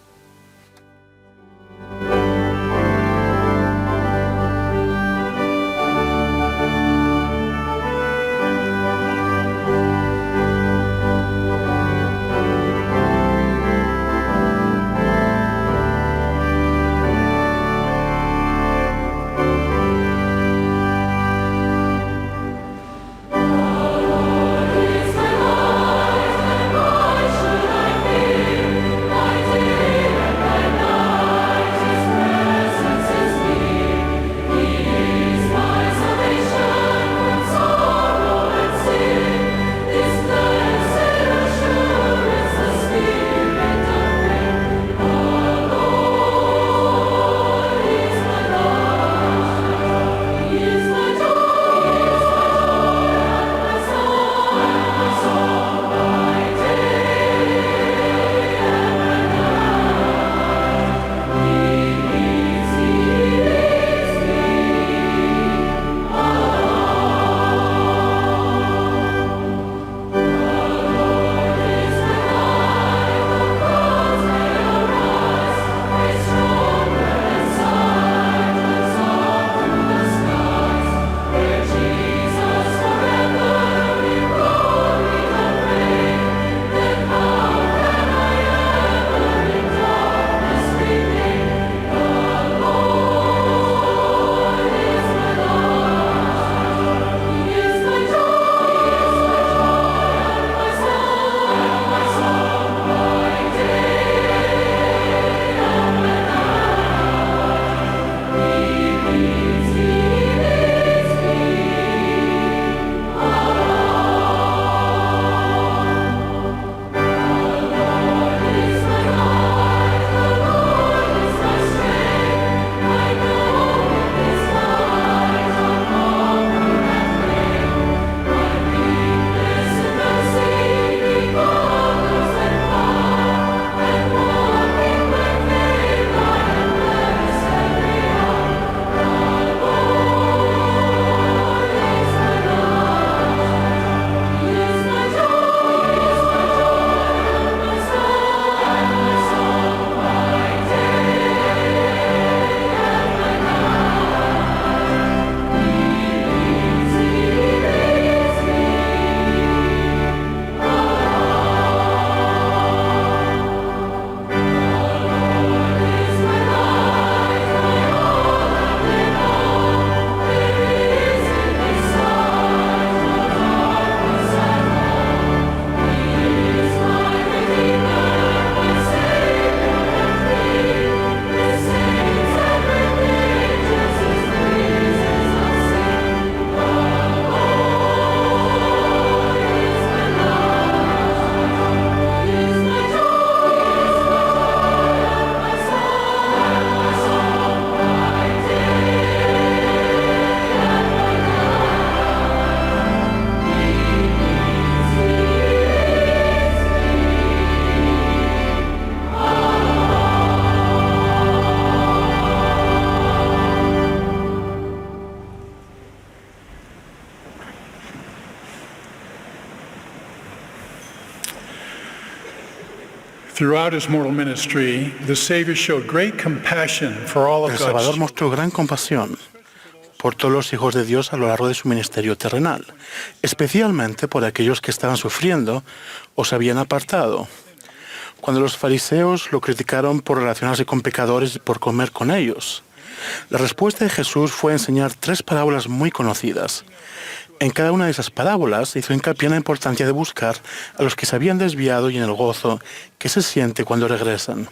Throughout his mortal ministry, the Savior showed great compassion for all El of Salvador God's. mostró gran compasión por todos los hijos de Dios a lo largo de su ministerio terrenal, especialmente por aquellos que estaban sufriendo o se habían apartado. Cuando los fariseos lo criticaron por relacionarse con pecadores y por comer con ellos, la respuesta de Jesús fue enseñar 3 parábolas muy conocidas. En cada una de esas parábolas hizo hincapié en la importancia de buscar a los que se habían desviado y en el gozo que se siente cuando regresan.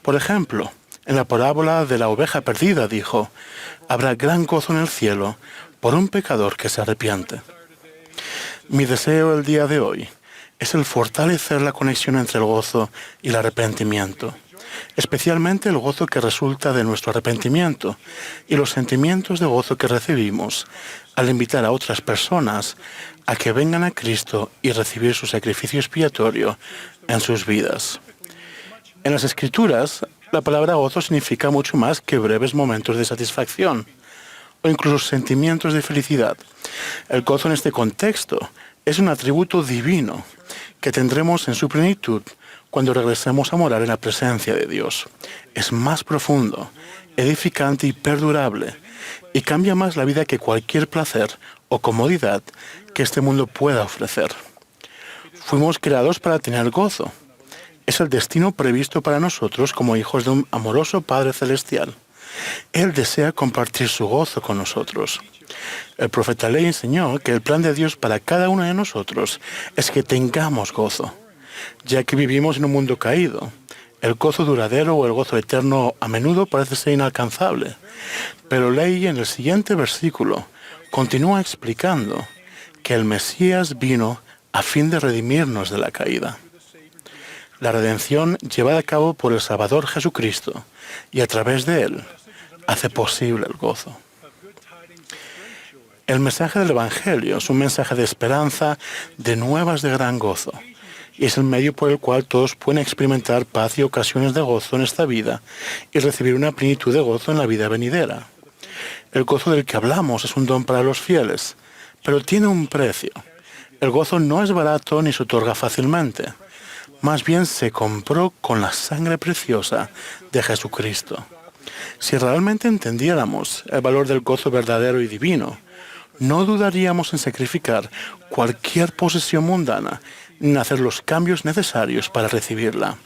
Por ejemplo, en la parábola de la oveja perdida dijo: habrá gran gozo en el cielo por un pecador que se arrepiente. Mi deseo el día de hoy es el fortalecer la conexión entre el gozo y el arrepentimiento, especialmente el gozo que resulta de nuestro arrepentimiento y los sentimientos de gozo que recibimos al invitar a otras personas a que vengan a Cristo y recibir su sacrificio expiatorio en sus vidas. En las Escrituras, la palabra gozo significa mucho más que breves momentos de satisfacción o incluso sentimientos de felicidad. El gozo en este contexto es un atributo divino que tendremos en su plenitud cuando regresemos a morar en la presencia de Dios. Es más profundo, edificante y perdurable, y cambia más la vida que cualquier placer o comodidad que este mundo pueda ofrecer. Fuimos creados para tener gozo. Es el destino previsto para nosotros como hijos de un amoroso Padre Celestial. Él desea compartir su gozo con nosotros. El profeta Ley enseñó que el plan de Dios para cada uno de nosotros es que tengamos gozo, ya que vivimos en un mundo caído. El gozo duradero o el gozo eterno a menudo parece ser inalcanzable, pero Ley en el siguiente versículo continúa explicando que el Mesías vino a fin de redimirnos de la caída. La redención llevada a cabo por el Salvador Jesucristo y a través de Él hace posible el gozo. El mensaje del Evangelio es un mensaje de esperanza, de nuevas de gran gozo, y es el medio por el cual todos pueden experimentar paz y ocasiones de gozo en esta vida y recibir una plenitud de gozo en la vida venidera. El gozo del que hablamos es un don para los fieles, pero tiene un precio. El gozo no es barato ni se otorga fácilmente. Más bien se compró con la sangre preciosa de Jesucristo. Si realmente entendiéramos el valor del gozo verdadero y divino, no dudaríamos en sacrificar cualquier posesión mundana ni en hacer los cambios necesarios para recibirla.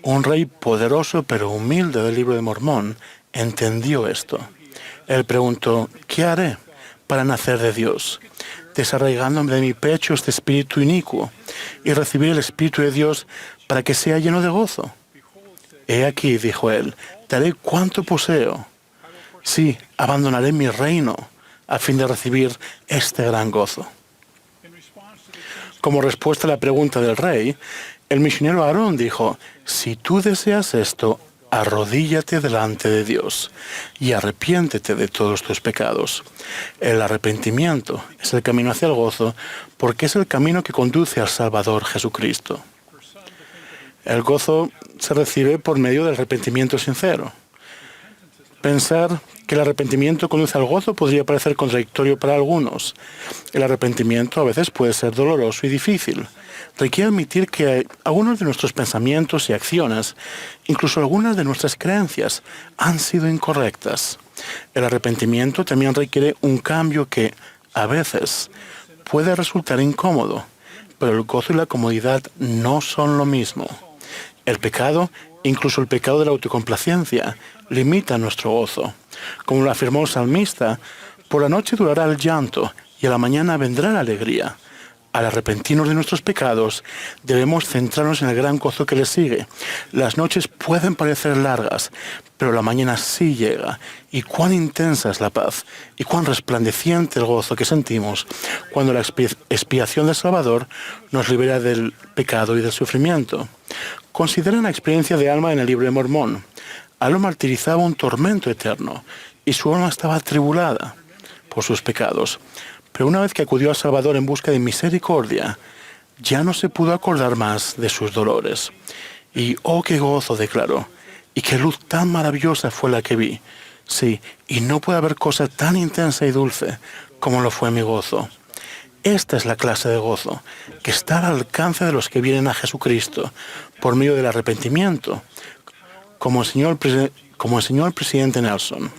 Un rey poderoso pero humilde del Libro de Mormón entendió esto. Él preguntó: ¿qué haré para nacer de Dios, desarraigándome de mi pecho este espíritu inicuo y recibir el Espíritu de Dios para que sea lleno de gozo? He aquí, dijo él, daré cuanto poseo. Sí, abandonaré mi reino a fin de recibir este gran gozo. Como respuesta a la pregunta del rey, el misionero Aarón dijo: si tú deseas esto, arrodíllate delante de Dios y arrepiéntete de todos tus pecados. El arrepentimiento es el camino hacia el gozo porque es el camino que conduce al Salvador Jesucristo. El gozo se recibe por medio del arrepentimiento sincero. Pensar que el arrepentimiento conduce al gozo podría parecer contradictorio para algunos. El arrepentimiento a veces puede ser doloroso y difícil. Requiere admitir que algunos de nuestros pensamientos y acciones, incluso algunas de nuestras creencias, han sido incorrectas. El arrepentimiento también requiere un cambio que, a veces, puede resultar incómodo, pero el gozo y la comodidad no son lo mismo. El pecado, incluso el pecado de la autocomplacencia, limita nuestro gozo. Como lo afirmó el salmista, por la noche durará el llanto y a la mañana vendrá la alegría. Al arrepentirnos de nuestros pecados, debemos centrarnos en el gran gozo que le sigue. Las noches pueden parecer largas, pero la mañana sí llega. Y cuán intensa es la paz, y cuán resplandeciente el gozo que sentimos cuando la expiación del Salvador nos libera del pecado y del sufrimiento. Consideren la experiencia de Alma en el Libro de Mormón. Alma martirizaba un tormento eterno, y su alma estaba atribulada por sus pecados. Pero una vez que acudió al Salvador en busca de misericordia, ya no se pudo acordar más de sus dolores. Y ¡oh, qué gozo!, declaró. Y qué luz tan maravillosa fue la que vi. Sí, y no puede haber cosa tan intensa y dulce como lo fue mi gozo. Esta es la clase de gozo que está al alcance de los que vienen a Jesucristo por medio del arrepentimiento, como enseñó el presidente Nelson.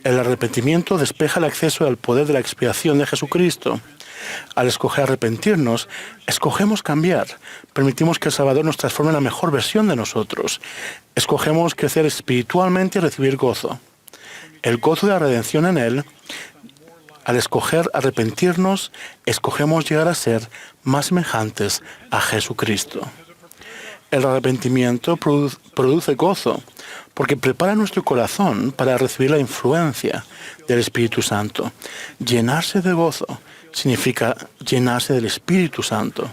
El arrepentimiento despeja el acceso al poder de la expiación de Jesucristo. Al escoger arrepentirnos, escogemos cambiar. Permitimos que el Salvador nos transforme en la mejor versión de nosotros. Escogemos crecer espiritualmente y recibir gozo. El gozo de la redención en Él. Al escoger arrepentirnos, escogemos llegar a ser más semejantes a Jesucristo. El arrepentimiento produce gozo, porque prepara nuestro corazón para recibir la influencia del Espíritu Santo. Llenarse de gozo significa llenarse del Espíritu Santo.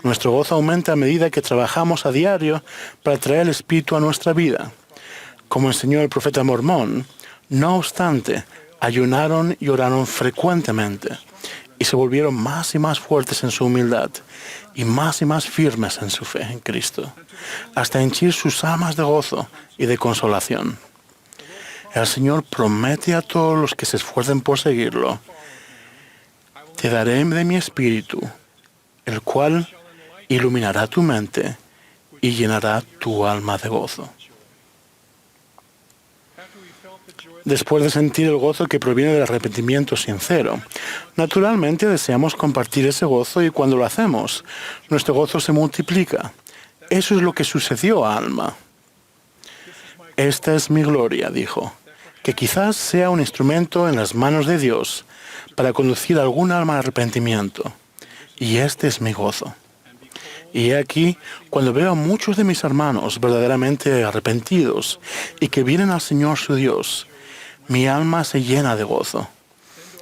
Nuestro gozo aumenta a medida que trabajamos a diario para traer el Espíritu a nuestra vida. Como enseñó el profeta Mormón, no obstante, ayunaron y oraron frecuentemente y se volvieron más y más fuertes en su humildad y más firmes en su fe en Cristo, hasta henchir sus almas de gozo y de consolación. El Señor promete a todos los que se esfuercen por seguirlo: te daré de mi espíritu, el cual iluminará tu mente y llenará tu alma de gozo. Después de sentir el gozo que proviene del arrepentimiento sincero, naturalmente deseamos compartir ese gozo, y cuando lo hacemos, nuestro gozo se multiplica. Eso es lo que sucedió a Alma. Esta es mi gloria, dijo, que quizás sea un instrumento en las manos de Dios para conducir a algún alma al arrepentimiento. Y este es mi gozo. Y he aquí, cuando veo a muchos de mis hermanos verdaderamente arrepentidos y que vienen al Señor su Dios, mi alma se llena de gozo.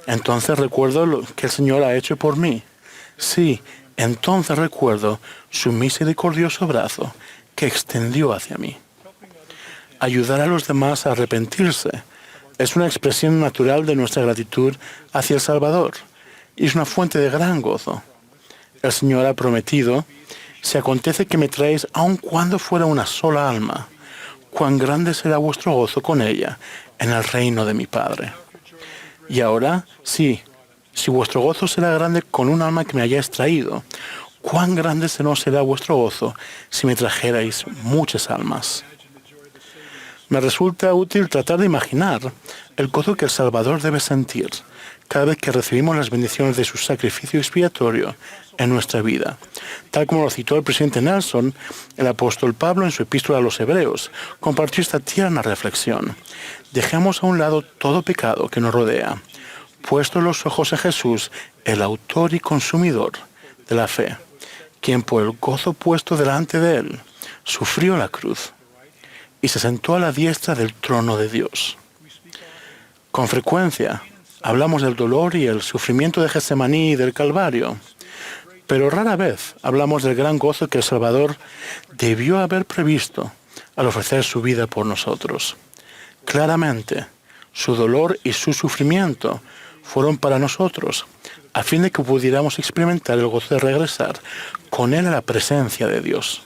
Entonces recuerdo lo que el Señor ha hecho por mí. Sí, entonces recuerdo su misericordioso brazo que extendió hacia mí. Ayudar a los demás a arrepentirse es una expresión natural de nuestra gratitud hacia el Salvador y es una fuente de gran gozo. El Señor ha prometido: si acontece que me traéis aun cuando fuera una sola alma, cuán grande será vuestro gozo con ella en el reino de mi Padre. Y ahora, sí, si vuestro gozo será grande con un alma que me hayáis traído, cuán grande no será vuestro gozo si me trajerais muchas almas. Me resulta útil tratar de imaginar el gozo que el Salvador debe sentir cada vez que recibimos las bendiciones de su sacrificio expiatorio en nuestra vida. Tal como lo citó el presidente Nelson, el apóstol Pablo en su epístola a los Hebreos compartió esta tierna reflexión: dejemos a un lado todo pecado que nos rodea, puestos los ojos en Jesús, el autor y consumidor de la fe, quien por el gozo puesto delante de él sufrió la cruz y se sentó a la diestra del trono de Dios. Con frecuencia hablamos del dolor y el sufrimiento de Getsemaní y del Calvario, pero rara vez hablamos del gran gozo que el Salvador debió haber previsto al ofrecer su vida por nosotros. Claramente, su dolor y su sufrimiento fueron para nosotros, a fin de que pudiéramos experimentar el gozo de regresar con Él a la presencia de Dios.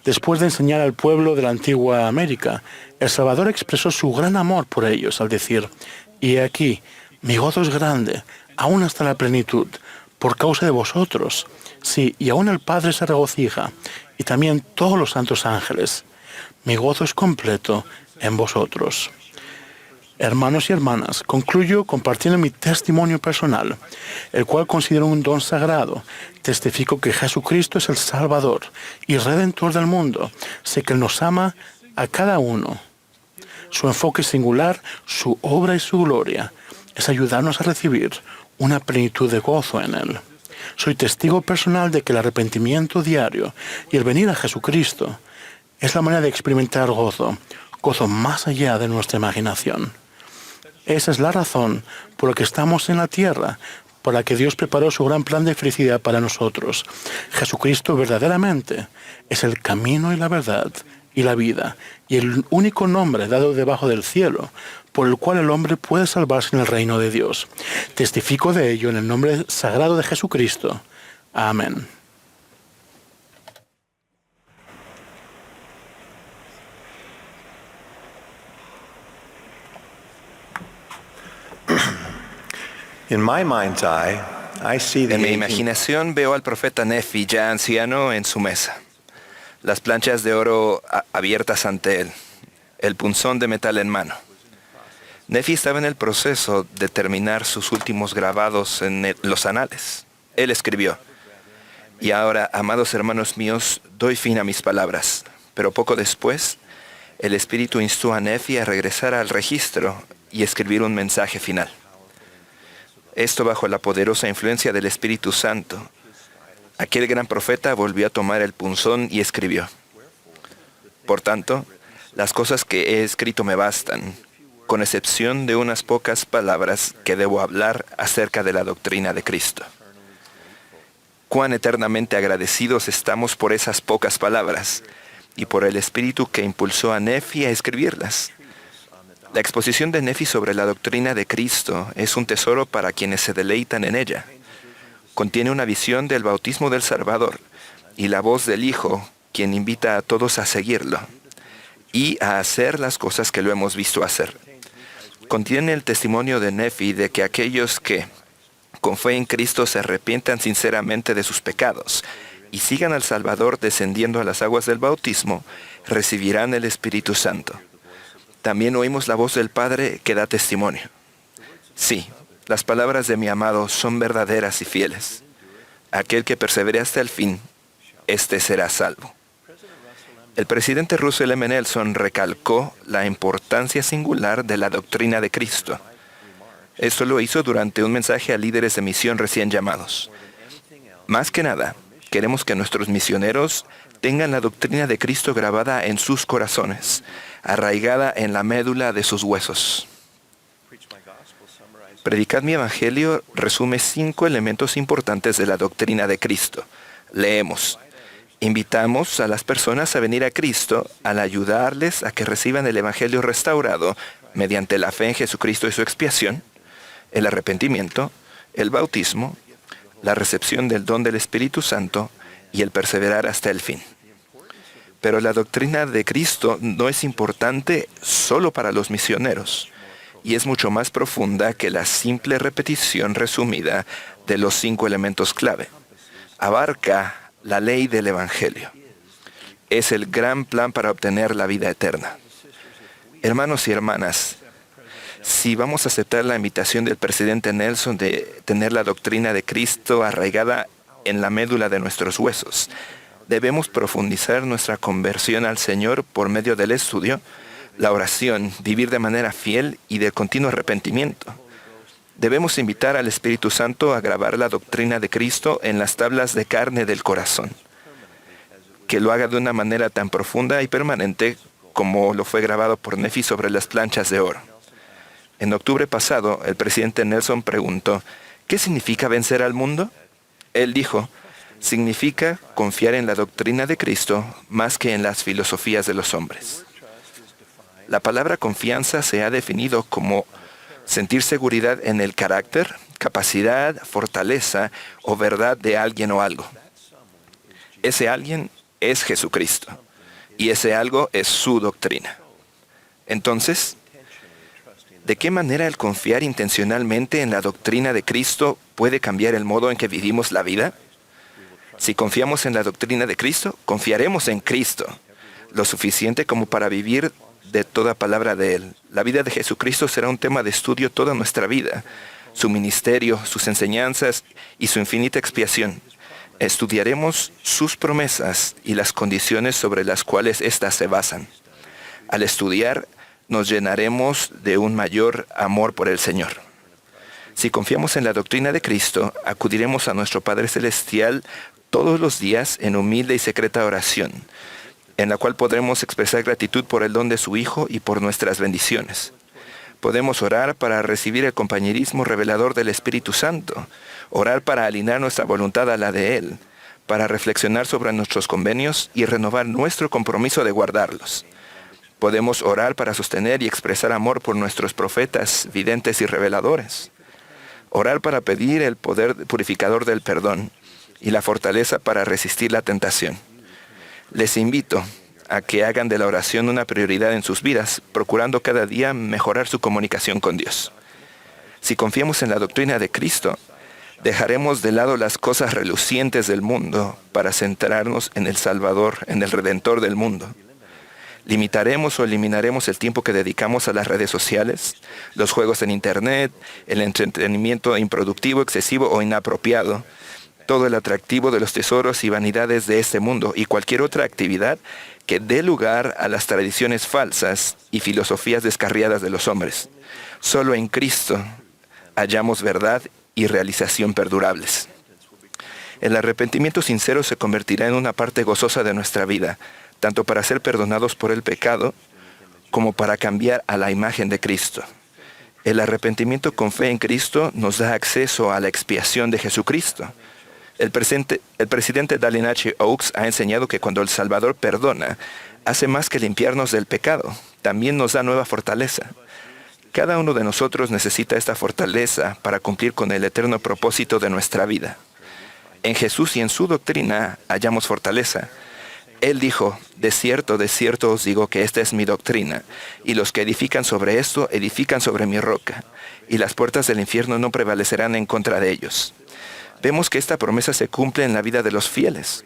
Después de enseñar al pueblo de la antigua América, el Salvador expresó su gran amor por ellos al decir: y he aquí, mi gozo es grande, aún hasta la plenitud, por causa de vosotros. Sí, y aún el Padre se regocija, y también todos los santos ángeles. Mi gozo es completo en vosotros. Hermanos y hermanas, concluyo compartiendo mi testimonio personal, el cual considero un don sagrado. Testifico que Jesucristo es el Salvador y Redentor del mundo. Sé que Él nos ama a cada uno. Su enfoque singular, su obra y su gloria es ayudarnos a recibir una plenitud de gozo en Él. Soy testigo personal de que el arrepentimiento diario y el venir a Jesucristo es la manera de experimentar gozo más allá de nuestra imaginación. Esa es la razón por la que estamos en la tierra, por la que Dios preparó su gran plan de felicidad para nosotros. Jesucristo verdaderamente es el camino y la verdad y la vida, y el único nombre dado debajo del cielo por el cual el hombre puede salvarse en el reino de Dios. Testifico de ello en el nombre sagrado de Jesucristo. Amén. In my mind's eye, En mi imaginación veo al profeta Nefi ya anciano en su mesa, las planchas de oro abiertas ante él, el punzón de metal en mano. Nefi estaba en el proceso de terminar sus últimos grabados en los anales. Él escribió: "Y ahora, amados hermanos míos, doy fin a mis palabras". Pero poco después, el Espíritu instó a Nefi a regresar al registro y escribir un mensaje final. Esto bajo la poderosa influencia del Espíritu Santo. Aquel gran profeta volvió a tomar el punzón y escribió: "Por tanto, las cosas que he escrito me bastan, con excepción de unas pocas palabras que debo hablar acerca de la doctrina de Cristo". Cuán eternamente agradecidos estamos por esas pocas palabras y por el espíritu que impulsó a Nefi a escribirlas. La exposición de Nefi sobre la doctrina de Cristo es un tesoro para quienes se deleitan en ella. Contiene una visión del bautismo del Salvador y la voz del Hijo, quien invita a todos a seguirlo y a hacer las cosas que lo hemos visto hacer. Contiene el testimonio de Nefi de que aquellos que, con fe en Cristo, se arrepientan sinceramente de sus pecados y sigan al Salvador descendiendo a las aguas del bautismo, recibirán el Espíritu Santo. También oímos la voz del Padre que da testimonio. Sí, las palabras de mi amado son verdaderas y fieles. Aquel que persevere hasta el fin, éste será salvo. El presidente Russell M. Nelson recalcó la importancia singular de la doctrina de Cristo. Esto lo hizo durante un mensaje a líderes de misión recién llamados. Más que nada, queremos que nuestros misioneros tengan la doctrina de Cristo grabada en sus corazones, arraigada en la médula de sus huesos. Predicad mi Evangelio resume 5 elementos importantes de la doctrina de Cristo. Leemos: invitamos a las personas a venir a Cristo al ayudarles a que reciban el Evangelio restaurado mediante la fe en Jesucristo y su expiación, el arrepentimiento, el bautismo, la recepción del don del Espíritu Santo y el perseverar hasta el fin. Pero la doctrina de Cristo no es importante solo para los misioneros, y es mucho más profunda que la simple repetición resumida de los 5 elementos clave. Abarca la ley del Evangelio. Es el gran plan para obtener la vida eterna. Hermanos y hermanas, si vamos a aceptar la invitación del presidente Nelson de tener la doctrina de Cristo arraigada en la médula de nuestros huesos, debemos profundizar nuestra conversión al Señor por medio del estudio, la oración, vivir de manera fiel y de continuo arrepentimiento. Debemos invitar al Espíritu Santo a grabar la doctrina de Cristo en las tablas de carne del corazón, que lo haga de una manera tan profunda y permanente como lo fue grabado por Nefi sobre las planchas de oro. En octubre pasado, el presidente Nelson preguntó: ¿qué significa vencer al mundo? Él dijo: significa confiar en la doctrina de Cristo más que en las filosofías de los hombres. La palabra confianza se ha definido como sentir seguridad en el carácter, capacidad, fortaleza o verdad de alguien o algo. Ese alguien es Jesucristo y ese algo es su doctrina. Entonces, ¿de qué manera el confiar intencionalmente en la doctrina de Cristo puede cambiar el modo en que vivimos la vida? Si confiamos en la doctrina de Cristo, confiaremos en Cristo, lo suficiente como para vivir de toda palabra de Él. La vida de Jesucristo será un tema de estudio toda nuestra vida, su ministerio, sus enseñanzas y su infinita expiación. Estudiaremos sus promesas y las condiciones sobre las cuales éstas se basan. Al estudiar, nos llenaremos de un mayor amor por el Señor. Si confiamos en la doctrina de Cristo, acudiremos a nuestro Padre Celestial todos los días en humilde y secreta oración, en la cual podremos expresar gratitud por el don de su Hijo y por nuestras bendiciones. Podemos orar para recibir el compañerismo revelador del Espíritu Santo, orar para alinear nuestra voluntad a la de Él, para reflexionar sobre nuestros convenios y renovar nuestro compromiso de guardarlos. Podemos orar para sostener y expresar amor por nuestros profetas, videntes y reveladores. Orar para pedir el poder purificador del perdón y la fortaleza para resistir la tentación. Les invito a que hagan de la oración una prioridad en sus vidas, procurando cada día mejorar su comunicación con Dios. Si confiamos en la doctrina de Cristo, Dejaremos de lado las cosas relucientes del mundo para centrarnos en el Salvador, en el Redentor del mundo. Limitaremos o eliminaremos el tiempo que dedicamos a las redes sociales, los juegos en Internet, el entretenimiento improductivo, excesivo o inapropiado, todo el atractivo de los tesoros y vanidades de este mundo y cualquier otra actividad que dé lugar a las tradiciones falsas y filosofías descarriadas de los hombres. Solo en Cristo hallamos verdad y realización perdurables. El arrepentimiento sincero se convertirá en una parte gozosa de nuestra vida, tanto para ser perdonados por el pecado como para cambiar a la imagen de Cristo. El arrepentimiento con fe en Cristo nos da acceso a la expiación de Jesucristo. El presidente Dallin H. Oaks ha enseñado que cuando el Salvador perdona, hace más que limpiarnos del pecado, también nos da nueva fortaleza. Cada uno de nosotros necesita esta fortaleza para cumplir con el eterno propósito de nuestra vida. En Jesús y en su doctrina hallamos fortaleza. Él dijo, de cierto os digo que esta es mi doctrina, y los que edifican sobre esto edifican sobre mi roca, y las puertas del infierno no prevalecerán en contra de ellos. Vemos que esta promesa se cumple en la vida de los fieles.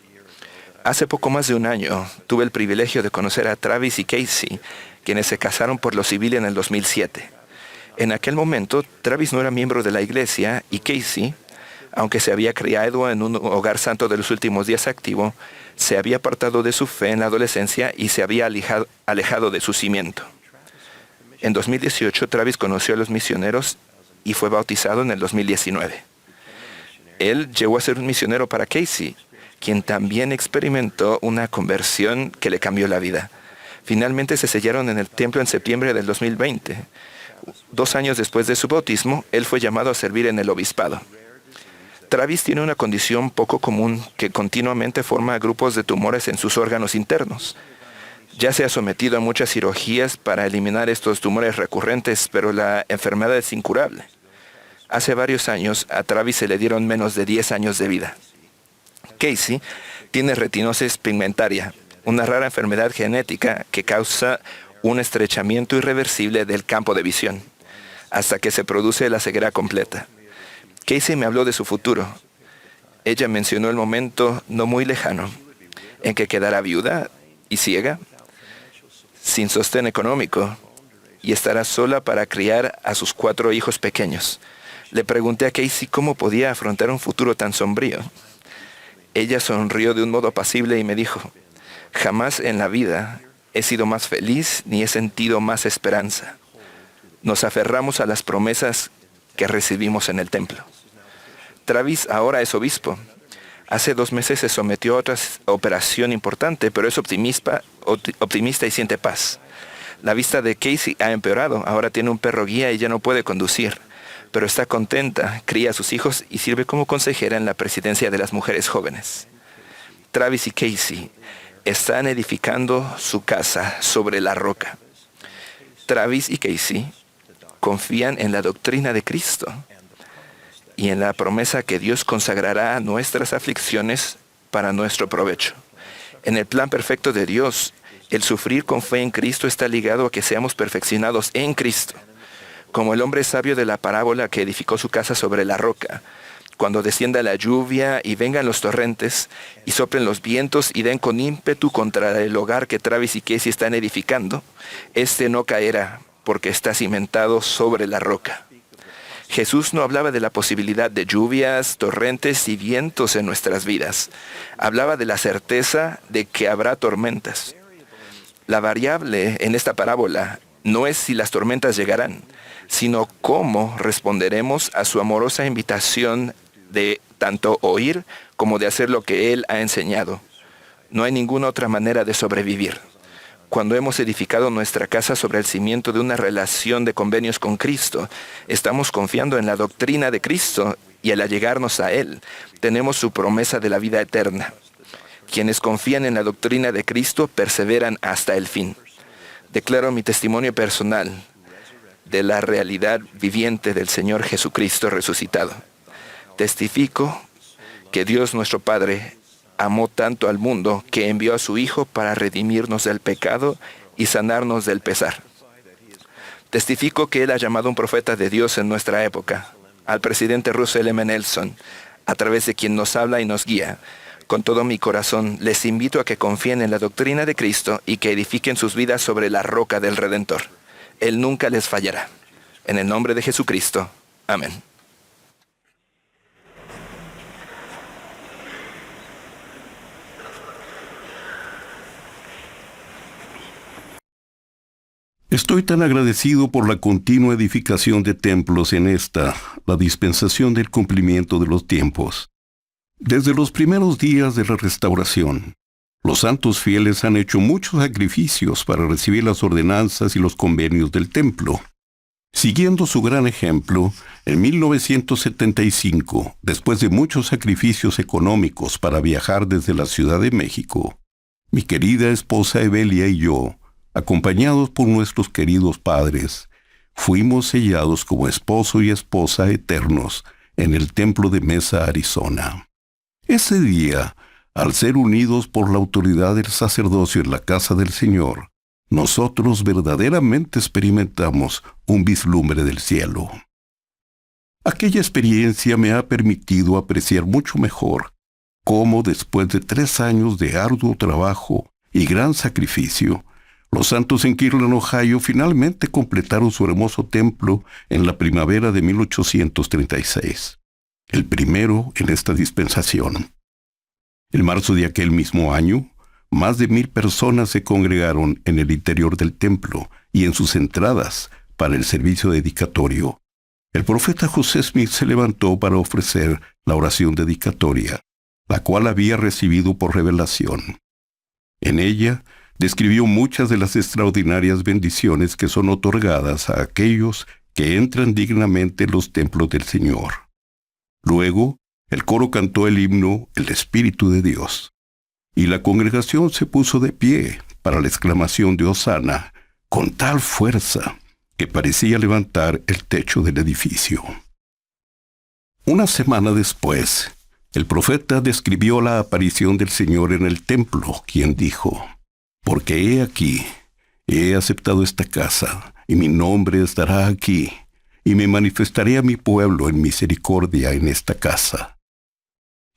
Hace poco más de un año tuve el privilegio de conocer a Travis y Casey, quienes se casaron por lo civil en el 2007. En aquel momento, Travis no era miembro de la iglesia y Casey, aunque se había criado en un hogar santo de los últimos días activo, se había apartado de su fe en la adolescencia y se había alejado de su cimiento. En 2018, Travis conoció a los misioneros y fue bautizado en el 2019. Él llegó a ser un misionero para Casey, quien también experimentó una conversión que le cambió la vida. Finalmente se sellaron en el templo en septiembre del 2020. 2 años después de su bautismo, él fue llamado a servir en el obispado. Travis tiene una condición poco común que continuamente forma grupos de tumores en sus órganos internos. Ya se ha sometido a muchas cirugías para eliminar estos tumores recurrentes, pero la enfermedad es incurable. Hace varios años, a Travis se le dieron menos de 10 años de vida. Casey tiene retinosis pigmentaria, una rara enfermedad genética que causa un estrechamiento irreversible del campo de visión, hasta que se produce la ceguera completa. Casey me habló de su futuro. Ella mencionó el momento no muy lejano en que quedará viuda y ciega, sin sostén económico, y estará sola para criar a sus 4 hijos pequeños. Le pregunté a Casey cómo podía afrontar un futuro tan sombrío. Ella sonrió de un modo apacible y me dijo, jamás en la vida he sido más feliz ni he sentido más esperanza. Nos aferramos a las promesas que recibimos en el templo. Travis ahora es obispo. Hace 2 meses se sometió a otra operación importante, pero es optimista y siente paz. La vista de Casey ha empeorado. Ahora tiene un perro guía y ya no puede conducir. Pero está contenta, cría a sus hijos y sirve como consejera en la presidencia de las mujeres jóvenes. Travis y Casey están edificando su casa sobre la roca. Travis y Casey confían en la doctrina de Cristo y en la promesa que Dios consagrará nuestras aflicciones para nuestro provecho. En el plan perfecto de Dios, el sufrir con fe en Cristo está ligado a que seamos perfeccionados en Cristo. Como el hombre sabio de la parábola que edificó su casa sobre la roca, cuando descienda la lluvia y vengan los torrentes y soplen los vientos y den con ímpetu contra el hogar que Travis y Casey están edificando, este no caerá porque está cimentado sobre la roca. Jesús no hablaba de la posibilidad de lluvias, torrentes y vientos en nuestras vidas. Hablaba de la certeza de que habrá tormentas. La variable en esta parábola no es si las tormentas llegarán, sino cómo responderemos a su amorosa invitación de tanto oír como de hacer lo que Él ha enseñado. No hay ninguna otra manera de sobrevivir. Cuando hemos edificado nuestra casa sobre el cimiento de una relación de convenios con Cristo, estamos confiando en la doctrina de Cristo y al allegarnos a Él, tenemos su promesa de la vida eterna. Quienes confían en la doctrina de Cristo perseveran hasta el fin. Declaro mi testimonio personal de la realidad viviente del Señor Jesucristo resucitado. Testifico que Dios nuestro Padre amó tanto al mundo que envió a su Hijo para redimirnos del pecado y sanarnos del pesar. Testifico que Él ha llamado a un profeta de Dios en nuestra época, al presidente Russell M. Nelson, a través de quien nos habla y nos guía. Con todo mi corazón, les invito a que confíen en la doctrina de Cristo y que edifiquen sus vidas sobre la roca del Redentor. Él nunca les fallará. En el nombre de Jesucristo. Amén. Estoy tan agradecido por la continua edificación de templos en esta, la dispensación del cumplimiento de los tiempos. Desde los primeros días de la restauración, los santos fieles han hecho muchos sacrificios para recibir las ordenanzas y los convenios del templo. Siguiendo su gran ejemplo, en 1975, después de muchos sacrificios económicos para viajar desde la Ciudad de México, mi querida esposa Evelia y yo, acompañados por nuestros queridos padres, fuimos sellados como esposo y esposa eternos en el templo de Mesa, Arizona. Ese día, al ser unidos por la autoridad del sacerdocio en la casa del Señor, nosotros verdaderamente experimentamos un vislumbre del cielo. Aquella experiencia me ha permitido apreciar mucho mejor cómo después de 3 años de arduo trabajo y gran sacrificio, los santos en Kirtland, Ohio, finalmente completaron su hermoso templo en la primavera de 1836, el primero en esta dispensación. En marzo de aquel mismo año, más de 1,000 personas se congregaron en el interior del templo y en sus entradas para el servicio dedicatorio. El profeta José Smith se levantó para ofrecer la oración dedicatoria, la cual había recibido por revelación. En ella, describió muchas de las extraordinarias bendiciones que son otorgadas a aquellos que entran dignamente en los templos del Señor. Luego, el coro cantó el himno El Espíritu de Dios, y la congregación se puso de pie para la exclamación de Hosana con tal fuerza que parecía levantar el techo del edificio. Una semana después, el profeta describió la aparición del Señor en el templo, quien dijo: «Porque he aquí, he aceptado esta casa, y mi nombre estará aquí, y me manifestaré a mi pueblo en misericordia en esta casa.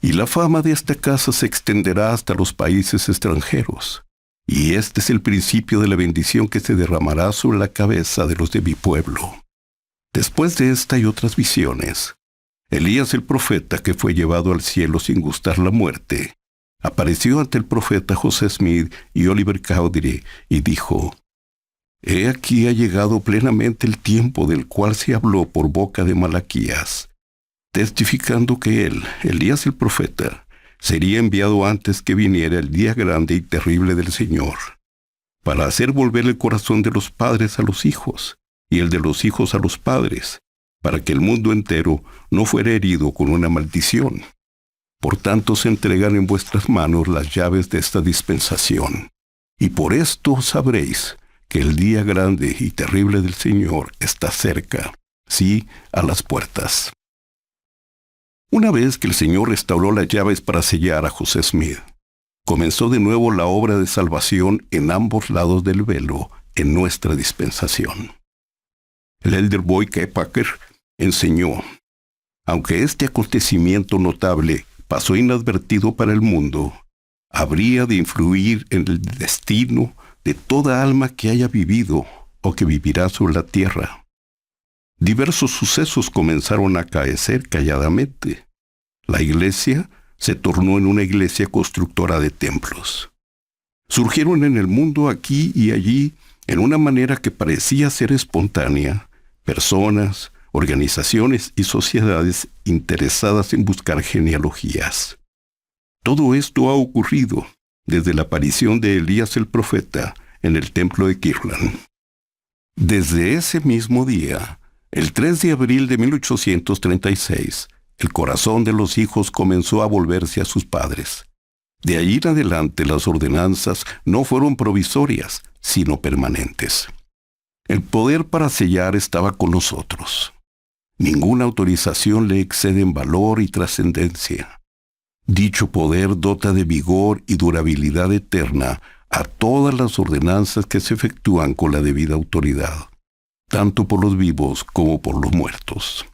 Y la fama de esta casa se extenderá hasta los países extranjeros, y este es el principio de la bendición que se derramará sobre la cabeza de los de mi pueblo». Después de esta y otras visiones, Elías el profeta, que fue llevado al cielo sin gustar la muerte, apareció ante el profeta José Smith y Oliver Cowdery y dijo: «He aquí ha llegado plenamente el tiempo del cual se habló por boca de Malaquías, testificando que él, Elías el profeta, sería enviado antes que viniera el día grande y terrible del Señor, para hacer volver el corazón de los padres a los hijos, y el de los hijos a los padres, para que el mundo entero no fuera herido con una maldición. Por tanto se entregan en vuestras manos las llaves de esta dispensación, y por esto sabréis que el día grande y terrible del Señor está cerca, sí, a las puertas». Una vez que el Señor restauró las llaves para sellar a José Smith, comenzó de nuevo la obra de salvación en ambos lados del velo en nuestra dispensación. El elder Boyd K. Packer enseñó: «Aunque este acontecimiento notable pasó inadvertido para el mundo, habría de influir en el destino de toda alma que haya vivido o que vivirá sobre la tierra. Diversos sucesos comenzaron a acaecer calladamente. La iglesia se tornó en una iglesia constructora de templos. Surgieron en el mundo aquí y allí, en una manera que parecía ser espontánea, personas, organizaciones y sociedades interesadas en buscar genealogías. Todo esto ha ocurrido desde la aparición de Elías el profeta en el templo de Kirtland. Desde ese mismo día, el 3 de abril de 1836, el corazón de los hijos comenzó a volverse a sus padres. De allí en adelante las ordenanzas no fueron provisorias, sino permanentes. El poder para sellar estaba con nosotros. Ninguna autorización le excede en valor y trascendencia. Dicho poder dota de vigor y durabilidad eterna a todas las ordenanzas que se efectúan con la debida autoridad, tanto por los vivos como por los muertos.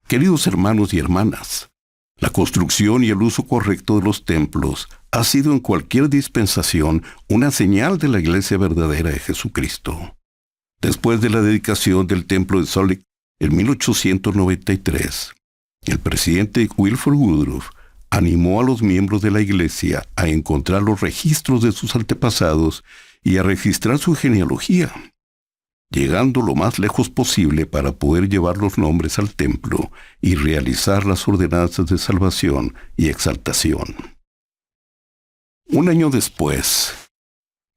Queridos hermanos y hermanas, la construcción y el uso correcto de los templos ha sido en cualquier dispensación una señal de la iglesia verdadera de Jesucristo. Después de la dedicación del templo de Salt Lake en 1893, el presidente Wilford Woodruff animó a los miembros de la iglesia a encontrar los registros de sus antepasados y a registrar su genealogía, llegando lo más lejos posible para poder llevar los nombres al templo y realizar las ordenanzas de salvación y exaltación. Un año después,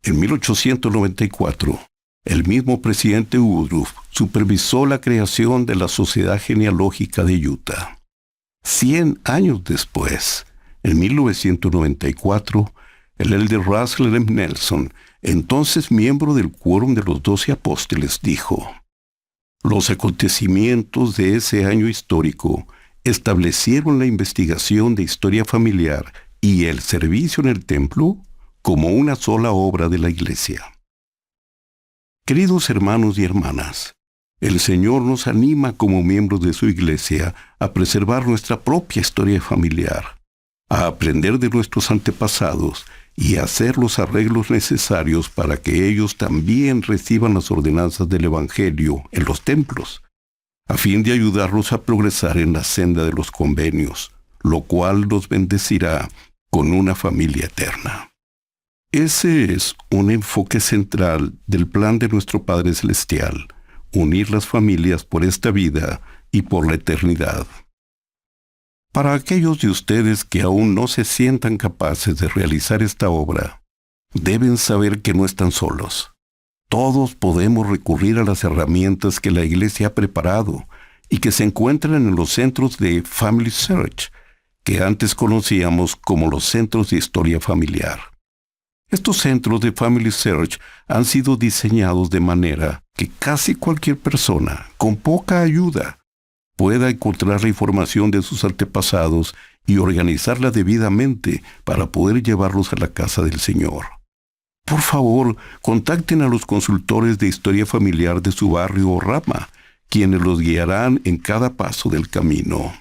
en 1894, el mismo presidente Woodruff supervisó la creación de la Sociedad Genealógica de Utah. 100 años después, en 1994, el elder Russell M. Nelson, entonces miembro del Quórum de los 12 Apóstoles, dijo: los acontecimientos de ese año histórico establecieron la investigación de historia familiar y el servicio en el templo como una sola obra de la Iglesia. Queridos hermanos y hermanas, el Señor nos anima como miembros de su Iglesia a preservar nuestra propia historia familiar, a aprender de nuestros antepasados y a hacer los arreglos necesarios para que ellos también reciban las ordenanzas del Evangelio en los templos, a fin de ayudarlos a progresar en la senda de los convenios, lo cual los bendecirá con una familia eterna. Ese es un enfoque central del plan de nuestro Padre Celestial: unir las familias por esta vida y por la eternidad. Para aquellos de ustedes que aún no se sientan capaces de realizar esta obra, deben saber que no están solos. Todos podemos recurrir a las herramientas que la Iglesia ha preparado y que se encuentran en los centros de Family Search, que antes conocíamos como los centros de historia familiar. Estos centros de Family Search han sido diseñados de manera que casi cualquier persona, con poca ayuda, pueda encontrar la información de sus antepasados y organizarla debidamente para poder llevarlos a la casa del Señor. Por favor, contacten a los consultores de historia familiar de su barrio o rama, quienes los guiarán en cada paso del camino.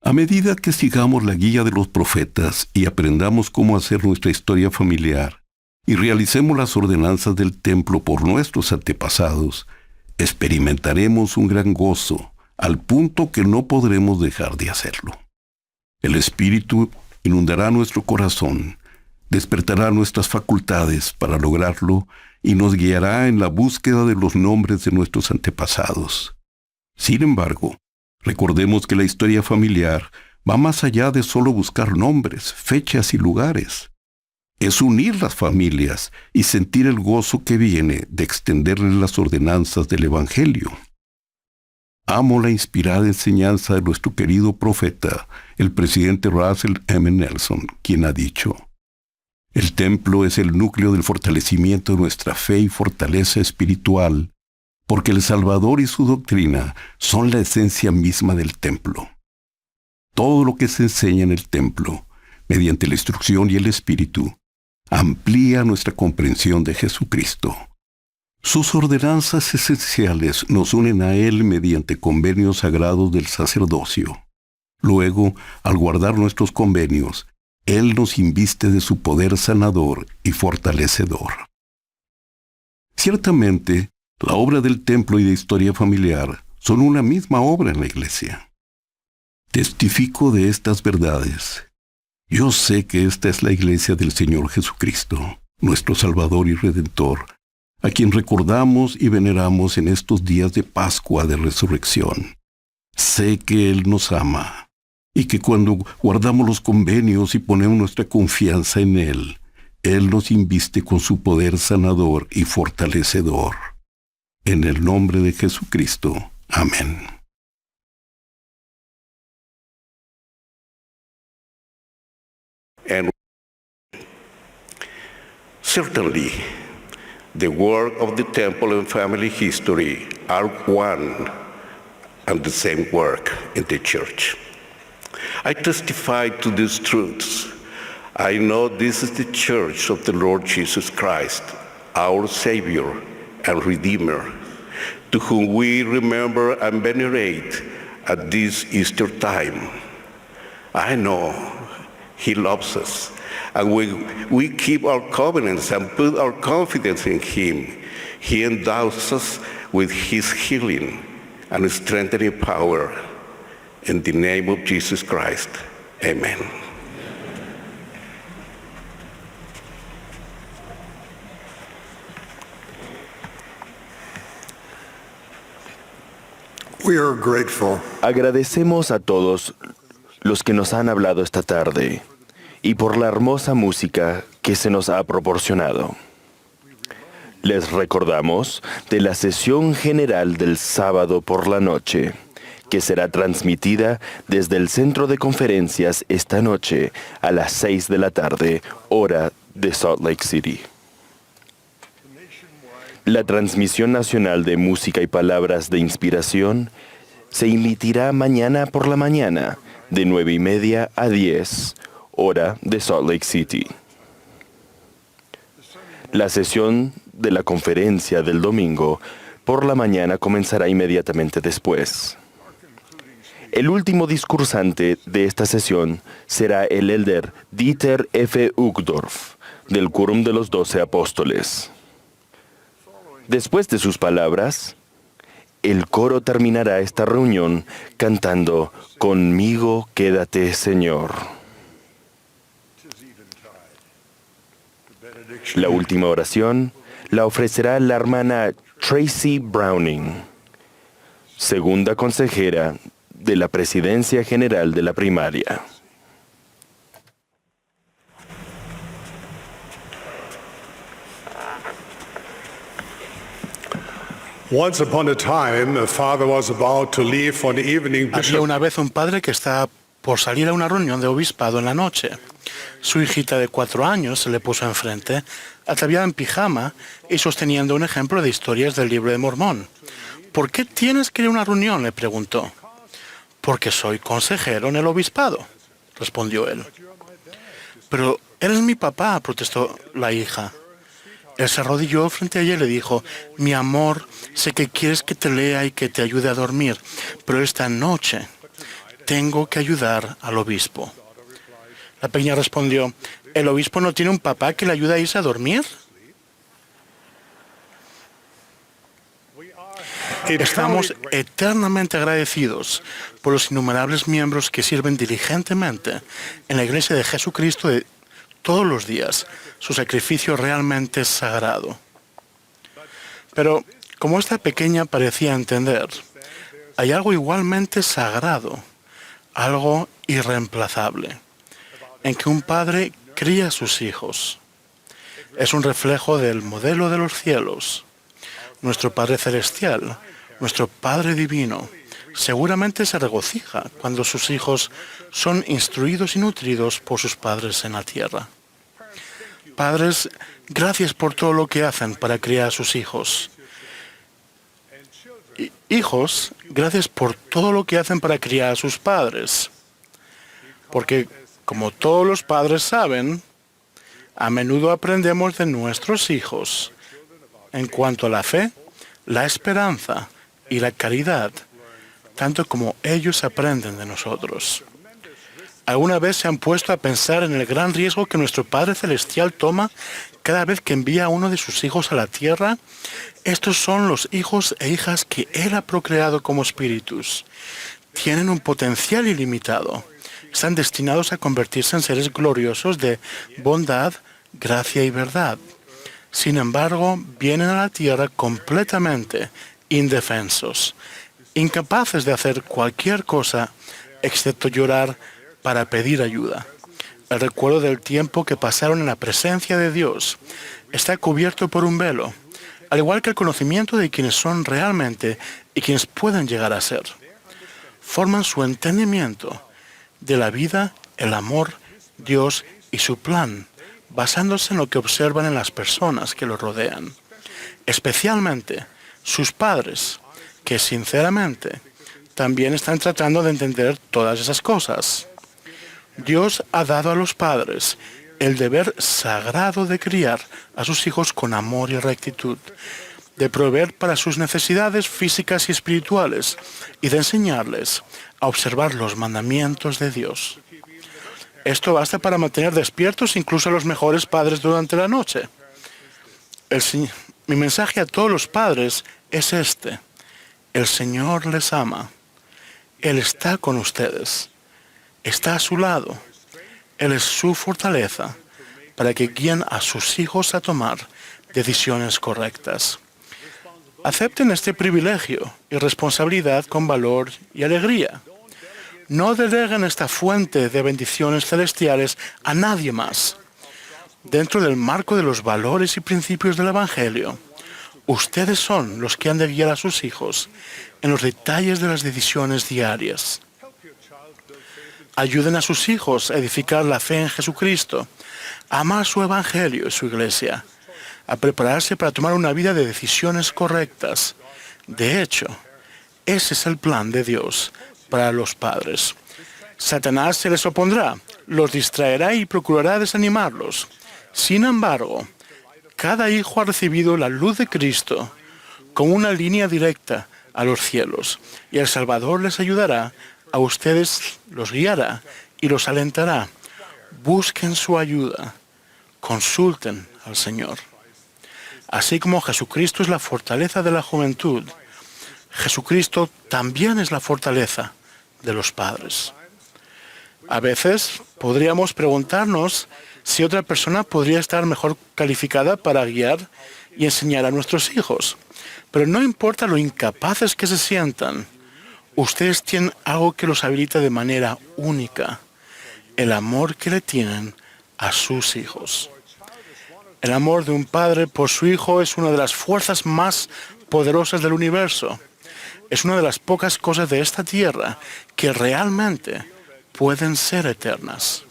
A medida que sigamos la guía de los profetas y aprendamos cómo hacer nuestra historia familiar y realicemos las ordenanzas del templo por nuestros antepasados, experimentaremos un gran gozo, al punto que no podremos dejar de hacerlo. El Espíritu inundará nuestro corazón, despertará nuestras facultades para lograrlo y nos guiará en la búsqueda de los nombres de nuestros antepasados. Sin embargo, recordemos que la historia familiar va más allá de solo buscar nombres, fechas y lugares. Es unir las familias y sentir el gozo que viene de extenderles las ordenanzas del Evangelio. Amo la inspirada enseñanza de nuestro querido profeta, el presidente Russell M. Nelson, quien ha dicho: el templo es el núcleo del fortalecimiento de nuestra fe y fortaleza espiritual, porque el Salvador y su doctrina son la esencia misma del templo. Todo lo que se enseña en el templo, mediante la instrucción y el Espíritu, amplía nuestra comprensión de Jesucristo. Sus ordenanzas esenciales nos unen a Él mediante convenios sagrados del sacerdocio. Luego, al guardar nuestros convenios, Él nos inviste de su poder sanador y fortalecedor. Ciertamente, la obra del templo y de historia familiar son una misma obra en la Iglesia. Testifico de estas verdades. Yo sé que esta es la Iglesia del Señor Jesucristo, nuestro Salvador y Redentor, a quien recordamos y veneramos en estos días de Pascua de Resurrección. Sé que Él nos ama, y que cuando guardamos los convenios y ponemos nuestra confianza en Él, Él nos inviste con su poder sanador y fortalecedor. En el nombre de Jesucristo. Amén. And certainly, the work of the temple and family history are one and the same work in the church. I testify to these truths. I know this is the church of the Lord Jesus Christ, our Savior and Redeemer, to whom we remember and venerate at this Easter time. I know He loves us. And when we keep our covenants and put our confidence in Him, He endows us with His healing and strengthening power. In the name of Jesus Christ, amen. We are grateful Agradecemos a todos los que nos han hablado esta tarde y por la hermosa música que se nos ha proporcionado. Les recordamos de la sesión general del sábado por la noche, que será transmitida desde el centro de conferencias esta noche a las 6 de la tarde, hora de Salt Lake City. La transmisión nacional de música y palabras de inspiración se emitirá mañana por la mañana, de 9:30 a 10, hora de Salt Lake City. La sesión de la conferencia del domingo por la mañana comenzará inmediatamente después. El último discursante de esta sesión será el elder Dieter F. Uchtdorf, del Quórum de los 12 Apóstoles. Después de sus palabras, el coro terminará esta reunión cantando "Conmigo quédate, Señor". La última oración la ofrecerá la hermana Tracy Browning, segunda consejera de la Presidencia General de la Primaria. Once upon a time, a father was about to leave for the evening Había bishop. una vez un padre que estaba por salir a una reunión de obispado en la noche. Su hijita de 4 años se le puso enfrente, ataviada en pijama y sosteniendo un ejemplo de historias del libro de Mormón. ¿Por qué tienes que ir a una reunión?, le preguntó. Porque soy consejero en el obispado, respondió él. Pero eres mi papá, protestó la hija. Él se arrodilló frente a ella y le dijo: mi amor, sé que quieres que te lea y que te ayude a dormir, pero esta noche tengo que ayudar al obispo. La pequeña respondió: ¿el obispo no tiene un papá que le ayude a irse a dormir? Estamos eternamente agradecidos por los innumerables miembros que sirven diligentemente en la Iglesia de Jesucristo de todos los días. Su sacrificio realmente es sagrado. Pero, como esta pequeña parecía entender, hay algo igualmente sagrado, algo irreemplazable, en que un padre cría a sus hijos. Es un reflejo del modelo de los cielos. Nuestro Padre Celestial, nuestro Padre Divino, seguramente se regocija cuando sus hijos son instruidos y nutridos por sus padres en la tierra. Padres, gracias por todo lo que hacen para criar a sus hijos. Hijos, gracias por todo lo que hacen para criar a sus padres. Porque, como todos los padres saben, a menudo aprendemos de nuestros hijos en cuanto a la fe, la esperanza y la caridad, tanto como ellos aprenden de nosotros. ¿Alguna vez se han puesto a pensar en el gran riesgo que nuestro Padre Celestial toma cada vez que envía a uno de sus hijos a la tierra? Estos son los hijos e hijas que Él ha procreado como espíritus. Tienen un potencial ilimitado. Están destinados a convertirse en seres gloriosos de bondad, gracia y verdad. Sin embargo, vienen a la tierra completamente indefensos, incapaces de hacer cualquier cosa excepto llorar para pedir ayuda. El recuerdo del tiempo que pasaron en la presencia de Dios está cubierto por un velo, al igual que el conocimiento de quienes son realmente y quienes pueden llegar a ser. Forman su entendimiento de la vida, el amor, Dios y su plan, basándose en lo que observan en las personas que los rodean, especialmente sus padres, que sinceramente también están tratando de entender todas esas cosas. Dios ha dado a los padres el deber sagrado de criar a sus hijos con amor y rectitud. de proveer para sus necesidades físicas y espirituales y de enseñarles a observar los mandamientos de Dios. Esto basta para mantener despiertos incluso a los mejores padres durante la noche. Mi mensaje a todos los padres es este: el Señor les ama. Él está con ustedes. Está a su lado. Él es su fortaleza para que guíen a sus hijos a tomar decisiones correctas. Acepten este privilegio y responsabilidad con valor y alegría. No deleguen esta fuente de bendiciones celestiales a nadie más. Dentro del marco de los valores y principios del Evangelio, ustedes son los que han de guiar a sus hijos en los detalles de las decisiones diarias. Ayuden a sus hijos a edificar la fe en Jesucristo, a amar su Evangelio y su Iglesia, a prepararse para tomar una vida de decisiones correctas. De hecho, ese es el plan de Dios para los padres. Satanás se les opondrá, los distraerá y procurará desanimarlos. Sin embargo, cada hijo ha recibido la luz de Cristo como una línea directa a los cielos, y el Salvador les ayudará, a ustedes los guiará y los alentará. Busquen su ayuda, consulten al Señor. Así como Jesucristo es la fortaleza de la juventud, Jesucristo también es la fortaleza de los padres. A veces podríamos preguntarnos si otra persona podría estar mejor calificada para guiar y enseñar a nuestros hijos. Pero no importa lo incapaces que se sientan, ustedes tienen algo que los habilita de manera única: el amor que le tienen a sus hijos. El amor de un padre por su hijo es una de las fuerzas más poderosas del universo. Es una de las pocas cosas de esta tierra que realmente pueden ser eternas.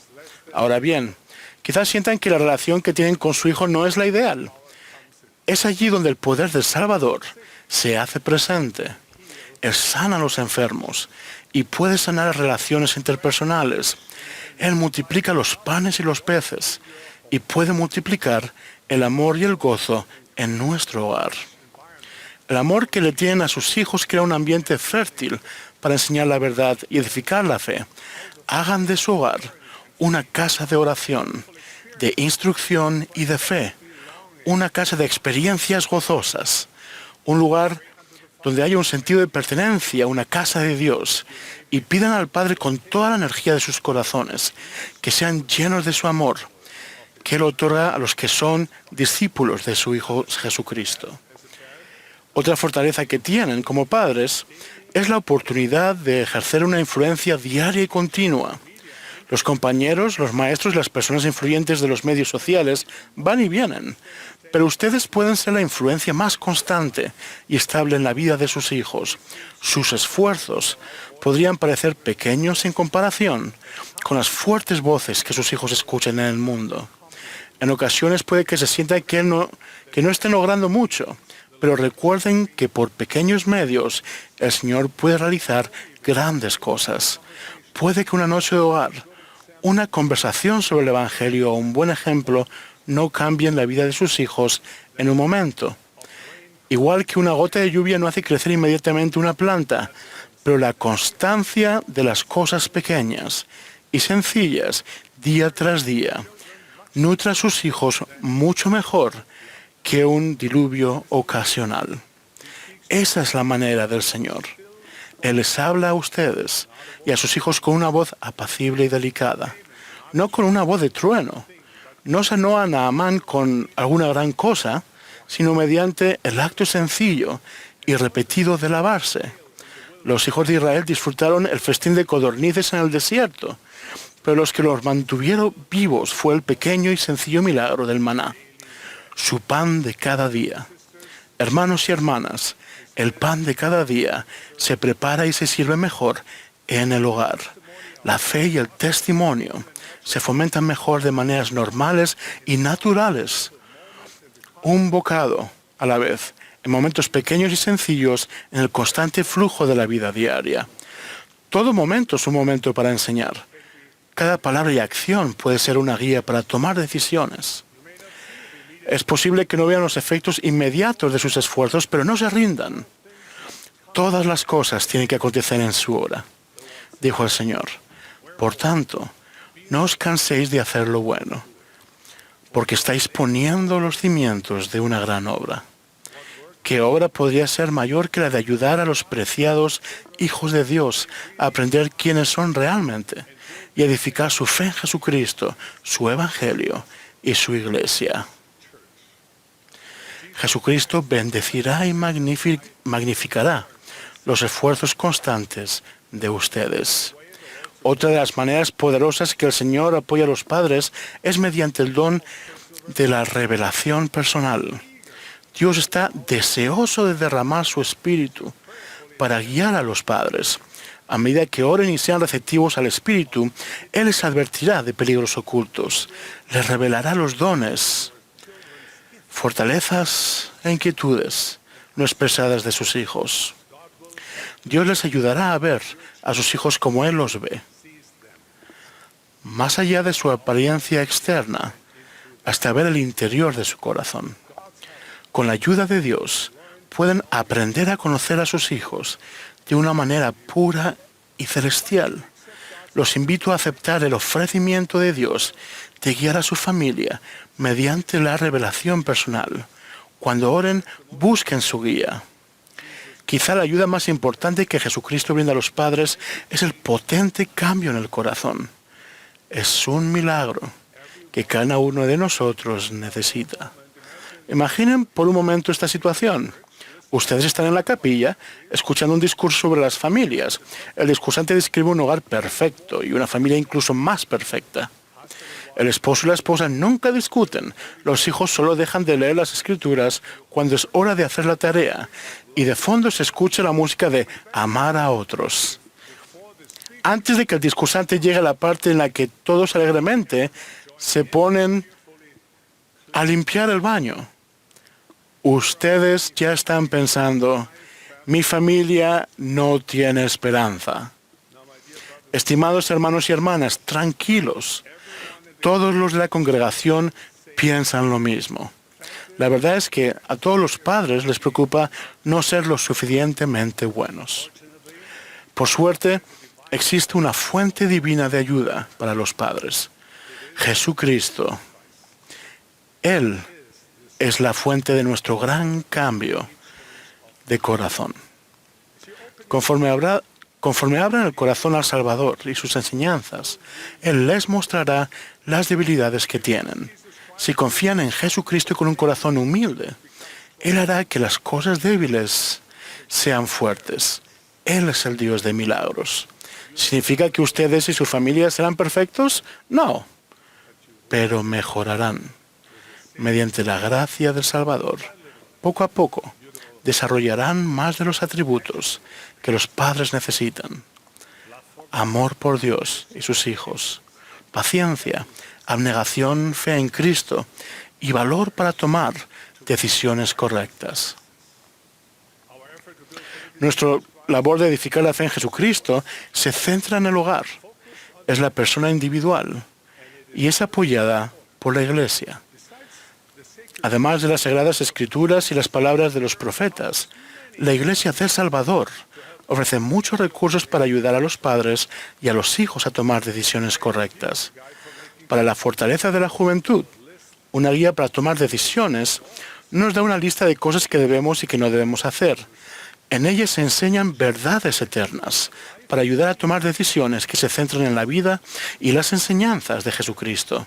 Ahora bien, quizás sientan que la relación que tienen con su hijo no es la ideal. Es allí donde el poder del Salvador se hace presente. Él sana a los enfermos y puede sanar las relaciones interpersonales. Él multiplica los panes y los peces y puede multiplicar el amor y el gozo en nuestro hogar. El amor que le tienen a sus hijos crea un ambiente fértil para enseñar la verdad y edificar la fe. Hagan de su hogar una casa de oración, de instrucción y de fe, una casa de experiencias gozosas, un lugar donde haya un sentido de pertenencia, una casa de Dios, y pidan al Padre con toda la energía de sus corazones que sean llenos de su amor, que Él otorga a los que son discípulos de su Hijo Jesucristo. Otra fortaleza que tienen como padres es la oportunidad de ejercer una influencia diaria y continua. Los compañeros, los maestros y las personas influyentes de los medios sociales van y vienen, pero ustedes pueden ser la influencia más constante y estable en la vida de sus hijos. Sus esfuerzos podrían parecer pequeños en comparación con las fuertes voces que sus hijos escuchan en el mundo. En ocasiones puede que se sienta que no estén logrando mucho, pero recuerden que por pequeños medios el Señor puede realizar grandes cosas. Puede que una noche de hogar, una conversación sobre el Evangelio o un buen ejemplo no cambien la vida de sus hijos en un momento. Igual que una gota de lluvia no hace crecer inmediatamente una planta, pero la constancia de las cosas pequeñas y sencillas, día tras día, nutre a sus hijos mucho mejor que un diluvio ocasional. Esa es la manera del Señor. Él les habla a ustedes y a sus hijos con una voz apacible y delicada, no con una voz de trueno. No sanó a Naamán con alguna gran cosa, sino mediante el acto sencillo y repetido de lavarse. Los hijos de Israel disfrutaron el festín de codornices en el desierto, pero los que los mantuvieron vivos fue el pequeño y sencillo milagro del maná, su pan de cada día. Hermanos y hermanas, el pan de cada día se prepara y se sirve mejor en el hogar. La fe y el testimonio se fomentan mejor de maneras normales y naturales. Un bocado a la vez, en momentos pequeños y sencillos, en el constante flujo de la vida diaria. Todo momento es un momento para enseñar. Cada palabra y acción puede ser una guía para tomar decisiones. Es posible que no vean los efectos inmediatos de sus esfuerzos, pero no se rindan. Todas las cosas tienen que acontecer en su hora, dijo el Señor. Por tanto, no os canséis de hacer lo bueno, porque estáis poniendo los cimientos de una gran obra. ¿Qué obra podría ser mayor que la de ayudar a los preciados hijos de Dios a aprender quiénes son realmente y edificar su fe en Jesucristo, su Evangelio y su Iglesia? Jesucristo bendecirá y magnificará los esfuerzos constantes de ustedes. Otra de las maneras poderosas que el Señor apoya a los padres es mediante el don de la revelación personal. Dios está deseoso de derramar su Espíritu para guiar a los padres. A medida que oren y sean receptivos al Espíritu, Él les advertirá de peligros ocultos, les revelará los dones, fortalezas e inquietudes no expresadas de sus hijos. Dios les ayudará a ver a sus hijos como Él los ve, más allá de su apariencia externa, hasta ver el interior de su corazón. Con la ayuda de Dios, pueden aprender a conocer a sus hijos de una manera pura y celestial. Los invito a aceptar el ofrecimiento de Dios de guiar a su familia mediante la revelación personal. Cuando oren, busquen su guía. Quizá la ayuda más importante que Jesucristo brinda a los padres es el potente cambio en el corazón. Es un milagro que cada uno de nosotros necesita. Imaginen por un momento esta situación. Ustedes están en la capilla escuchando un discurso sobre las familias. El discursante describe un hogar perfecto y una familia incluso más perfecta. El esposo y la esposa nunca discuten. Los hijos solo dejan de leer las escrituras cuando es hora de hacer la tarea. Y de fondo se escucha la música de amar a otros. Antes de que el discursante llegue a la parte en la que todos alegremente se ponen a limpiar el baño, ustedes ya están pensando, mi familia no tiene esperanza. Estimados hermanos y hermanas, tranquilos. Todos los de la congregación piensan lo mismo. La verdad es que a todos los padres les preocupa no ser lo suficientemente buenos. Por suerte, existe una fuente divina de ayuda para los padres. Jesucristo. Él es la fuente de nuestro gran cambio de corazón. Conforme abran el corazón al Salvador y sus enseñanzas, Él les mostrará las debilidades que tienen. Si confían en Jesucristo con un corazón humilde, Él hará que las cosas débiles sean fuertes. Él es el Dios de milagros. ¿Significa que ustedes y su familia serán perfectos? No, pero mejorarán. Mediante la gracia del Salvador, poco a poco, desarrollarán más de los atributos que los padres necesitan. Amor por Dios y sus hijos, paciencia, abnegación, fe en Cristo y valor para tomar decisiones correctas. Nuestra labor de edificar la fe en Jesucristo se centra en el hogar. Es la persona individual y es apoyada por la Iglesia. Además de las Sagradas Escrituras y las palabras de los profetas, la Iglesia del Salvador ofrece muchos recursos para ayudar a los padres y a los hijos a tomar decisiones correctas. Para la fortaleza de la juventud, una guía para tomar decisiones nos da una lista de cosas que debemos y que no debemos hacer. En ella se enseñan verdades eternas para ayudar a tomar decisiones que se centran en la vida y las enseñanzas de Jesucristo.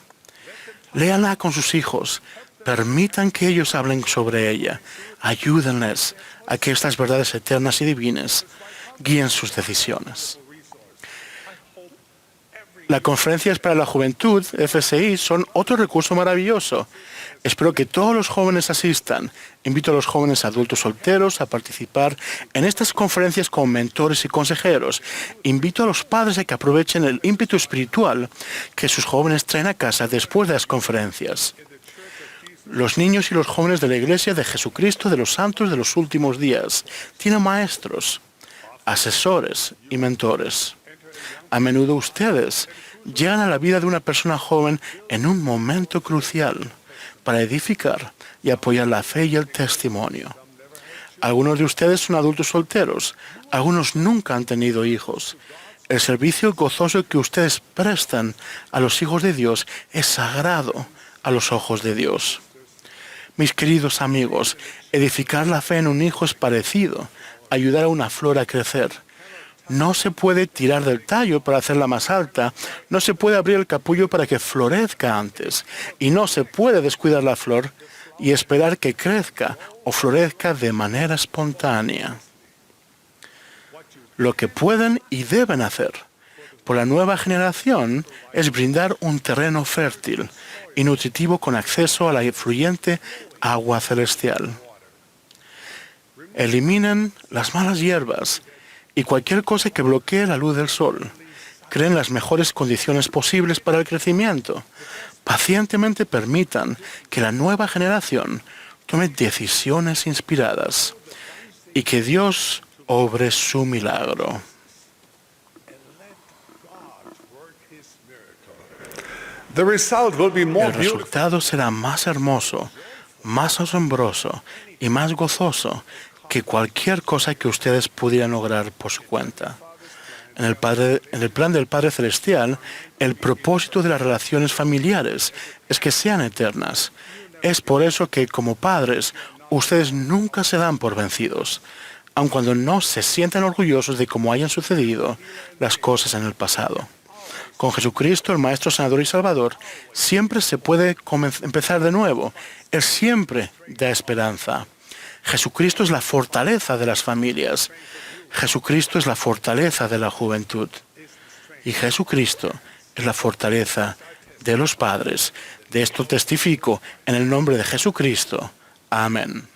Léanla con sus hijos. Permitan que ellos hablen sobre ella. Ayúdenles a que estas verdades eternas y divinas guíen sus decisiones. Las conferencias para la juventud, FSI, son otro recurso maravilloso. Espero que todos los jóvenes asistan. Invito a los jóvenes adultos solteros a participar en estas conferencias como mentores y consejeros. Invito a los padres a que aprovechen el ímpetu espiritual que sus jóvenes traen a casa después de las conferencias. Los niños y los jóvenes de la Iglesia de Jesucristo de los Santos de los Últimos Días tienen maestros, asesores y mentores. A menudo ustedes llegan a la vida de una persona joven en un momento crucial. para edificar y apoyar la fe y el testimonio. Algunos de ustedes son adultos solteros, algunos nunca han tenido hijos. El servicio gozoso que ustedes prestan a los hijos de Dios es sagrado a los ojos de Dios. Mis queridos amigos, edificar la fe en un hijo es parecido a ayudar a una flor a crecer. No se puede tirar del tallo para hacerla más alta, no se puede abrir el capullo para que florezca antes, y no se puede descuidar la flor y esperar que crezca o florezca de manera espontánea. Lo que pueden y deben hacer por la nueva generación es brindar un terreno fértil y nutritivo con acceso a la fluyente agua celestial. Eliminen las malas hierbas y cualquier cosa que bloquee la luz del sol. Creen las mejores condiciones posibles para el crecimiento. Pacientemente permitan que la nueva generación tome decisiones inspiradas y que Dios obre su milagro. The result will be more El beautiful. resultado será más hermoso, más asombroso y más gozoso que cualquier cosa que ustedes pudieran lograr por su cuenta. En el plan del Padre Celestial, el propósito de las relaciones familiares es que sean eternas. Es por eso que, como padres, ustedes nunca se dan por vencidos, aun cuando no se sientan orgullosos de cómo hayan sucedido las cosas en el pasado. Con Jesucristo, el Maestro, Sanador y Salvador, siempre se puede empezar de nuevo. Él siempre da esperanza. Jesucristo es la fortaleza de las familias. Jesucristo es la fortaleza de la juventud. Y Jesucristo es la fortaleza de los padres. De esto testifico en el nombre de Jesucristo. Amén.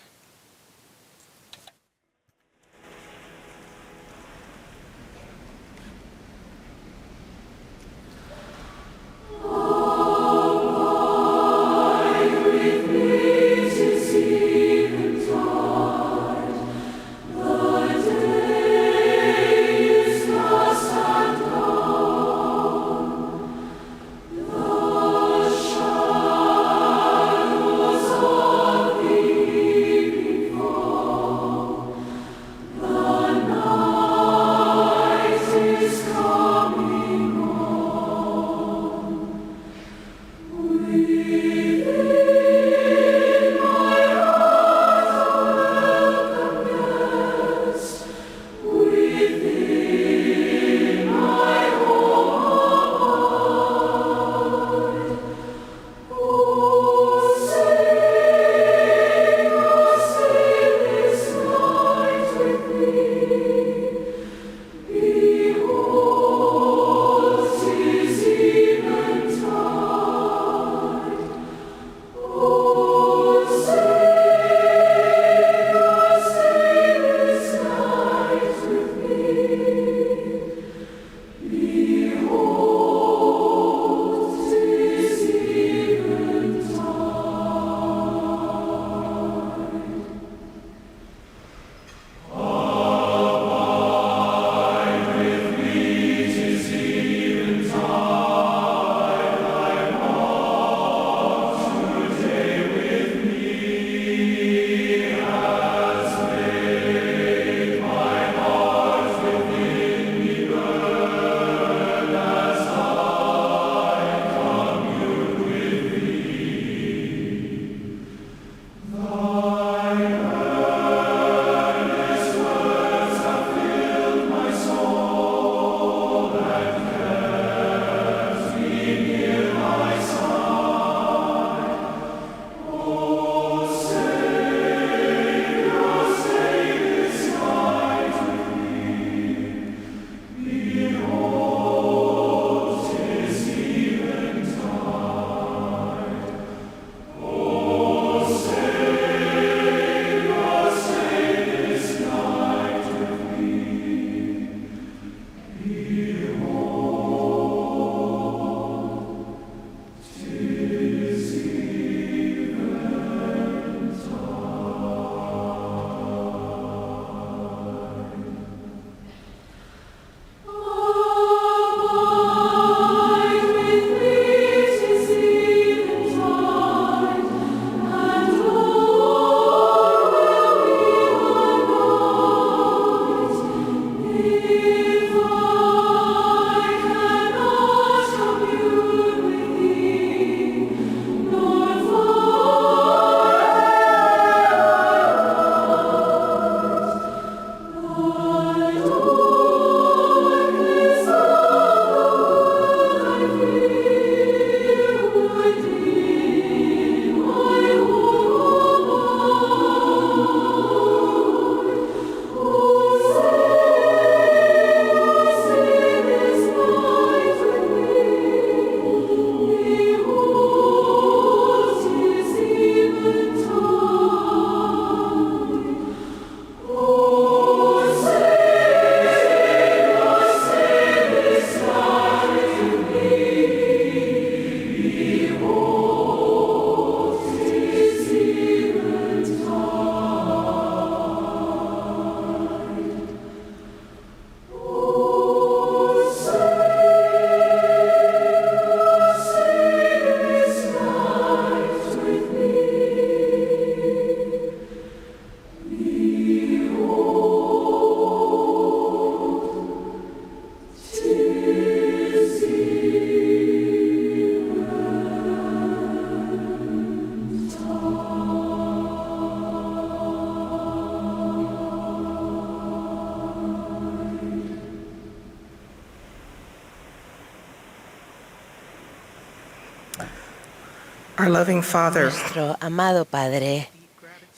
Our loving Father, Nuestro amado Padre,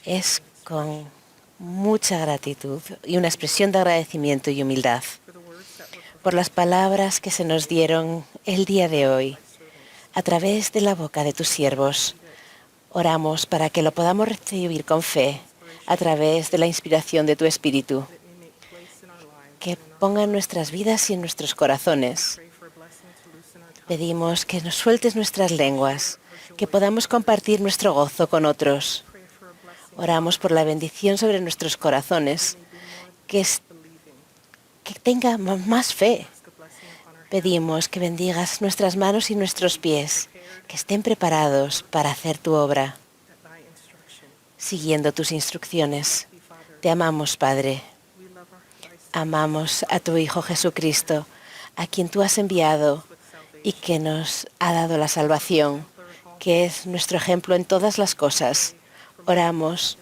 es con mucha gratitud y una expresión de agradecimiento y humildad por las palabras que se nos dieron el día de hoy a través de la boca de tus siervos. Oramos para que lo podamos recibir con fe a través de la inspiración de tu Espíritu, que ponga en nuestras vidas y en nuestros corazones. Pedimos que nos sueltes nuestras lenguas, que podamos compartir nuestro gozo con otros. Oramos por la bendición sobre nuestros corazones, que tenga más fe. Pedimos que bendigas nuestras manos y nuestros pies, que estén preparados para hacer tu obra, siguiendo tus instrucciones. Te amamos, Padre. Amamos a tu Hijo Jesucristo, a quien tú has enviado y que nos ha dado la salvación, que es nuestro ejemplo en todas las cosas. Oramos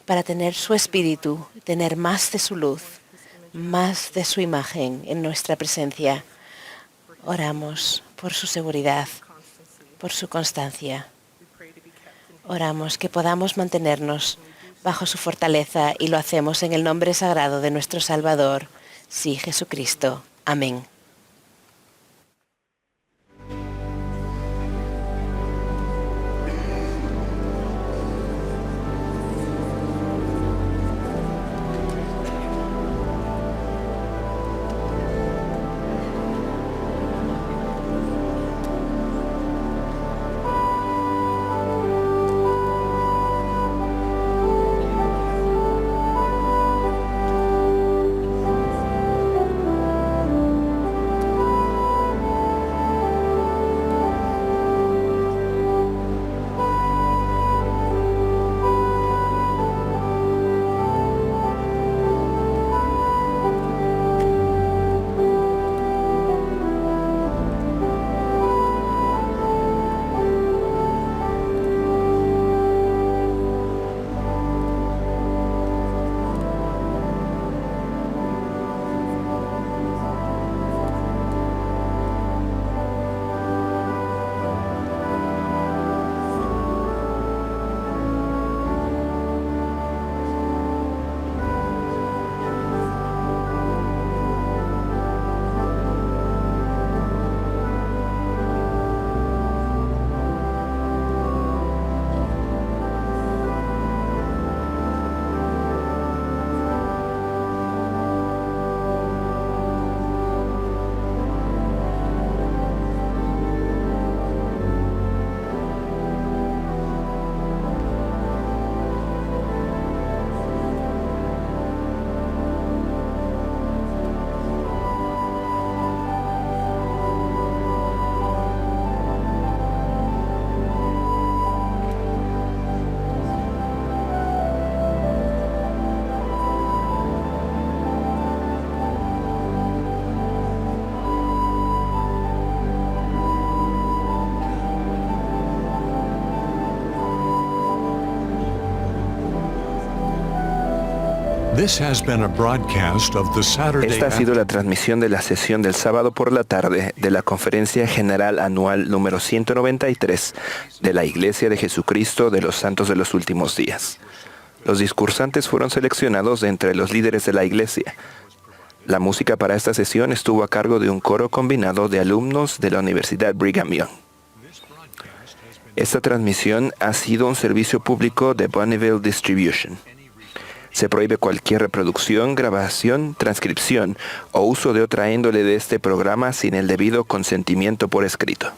para tener su espíritu, tener más de su luz, más de su imagen en nuestra presencia. Oramos por su seguridad, por su constancia. Oramos que podamos mantenernos bajo su fortaleza y lo hacemos en el nombre sagrado de nuestro Salvador, sí, Jesucristo. Amén. Esta ha sido la transmisión de la sesión del sábado por la tarde de la Conferencia General Anual número 193 de la Iglesia de Jesucristo de los Santos de los Últimos Días. Los discursantes fueron seleccionados de entre los líderes de la Iglesia. La música para esta sesión estuvo a cargo de un coro combinado de alumnos de la Universidad Brigham Young. Esta transmisión ha sido un servicio público de Bonneville Distribution. Se prohíbe cualquier reproducción, grabación, transcripción o uso de otra índole de este programa sin el debido consentimiento por escrito.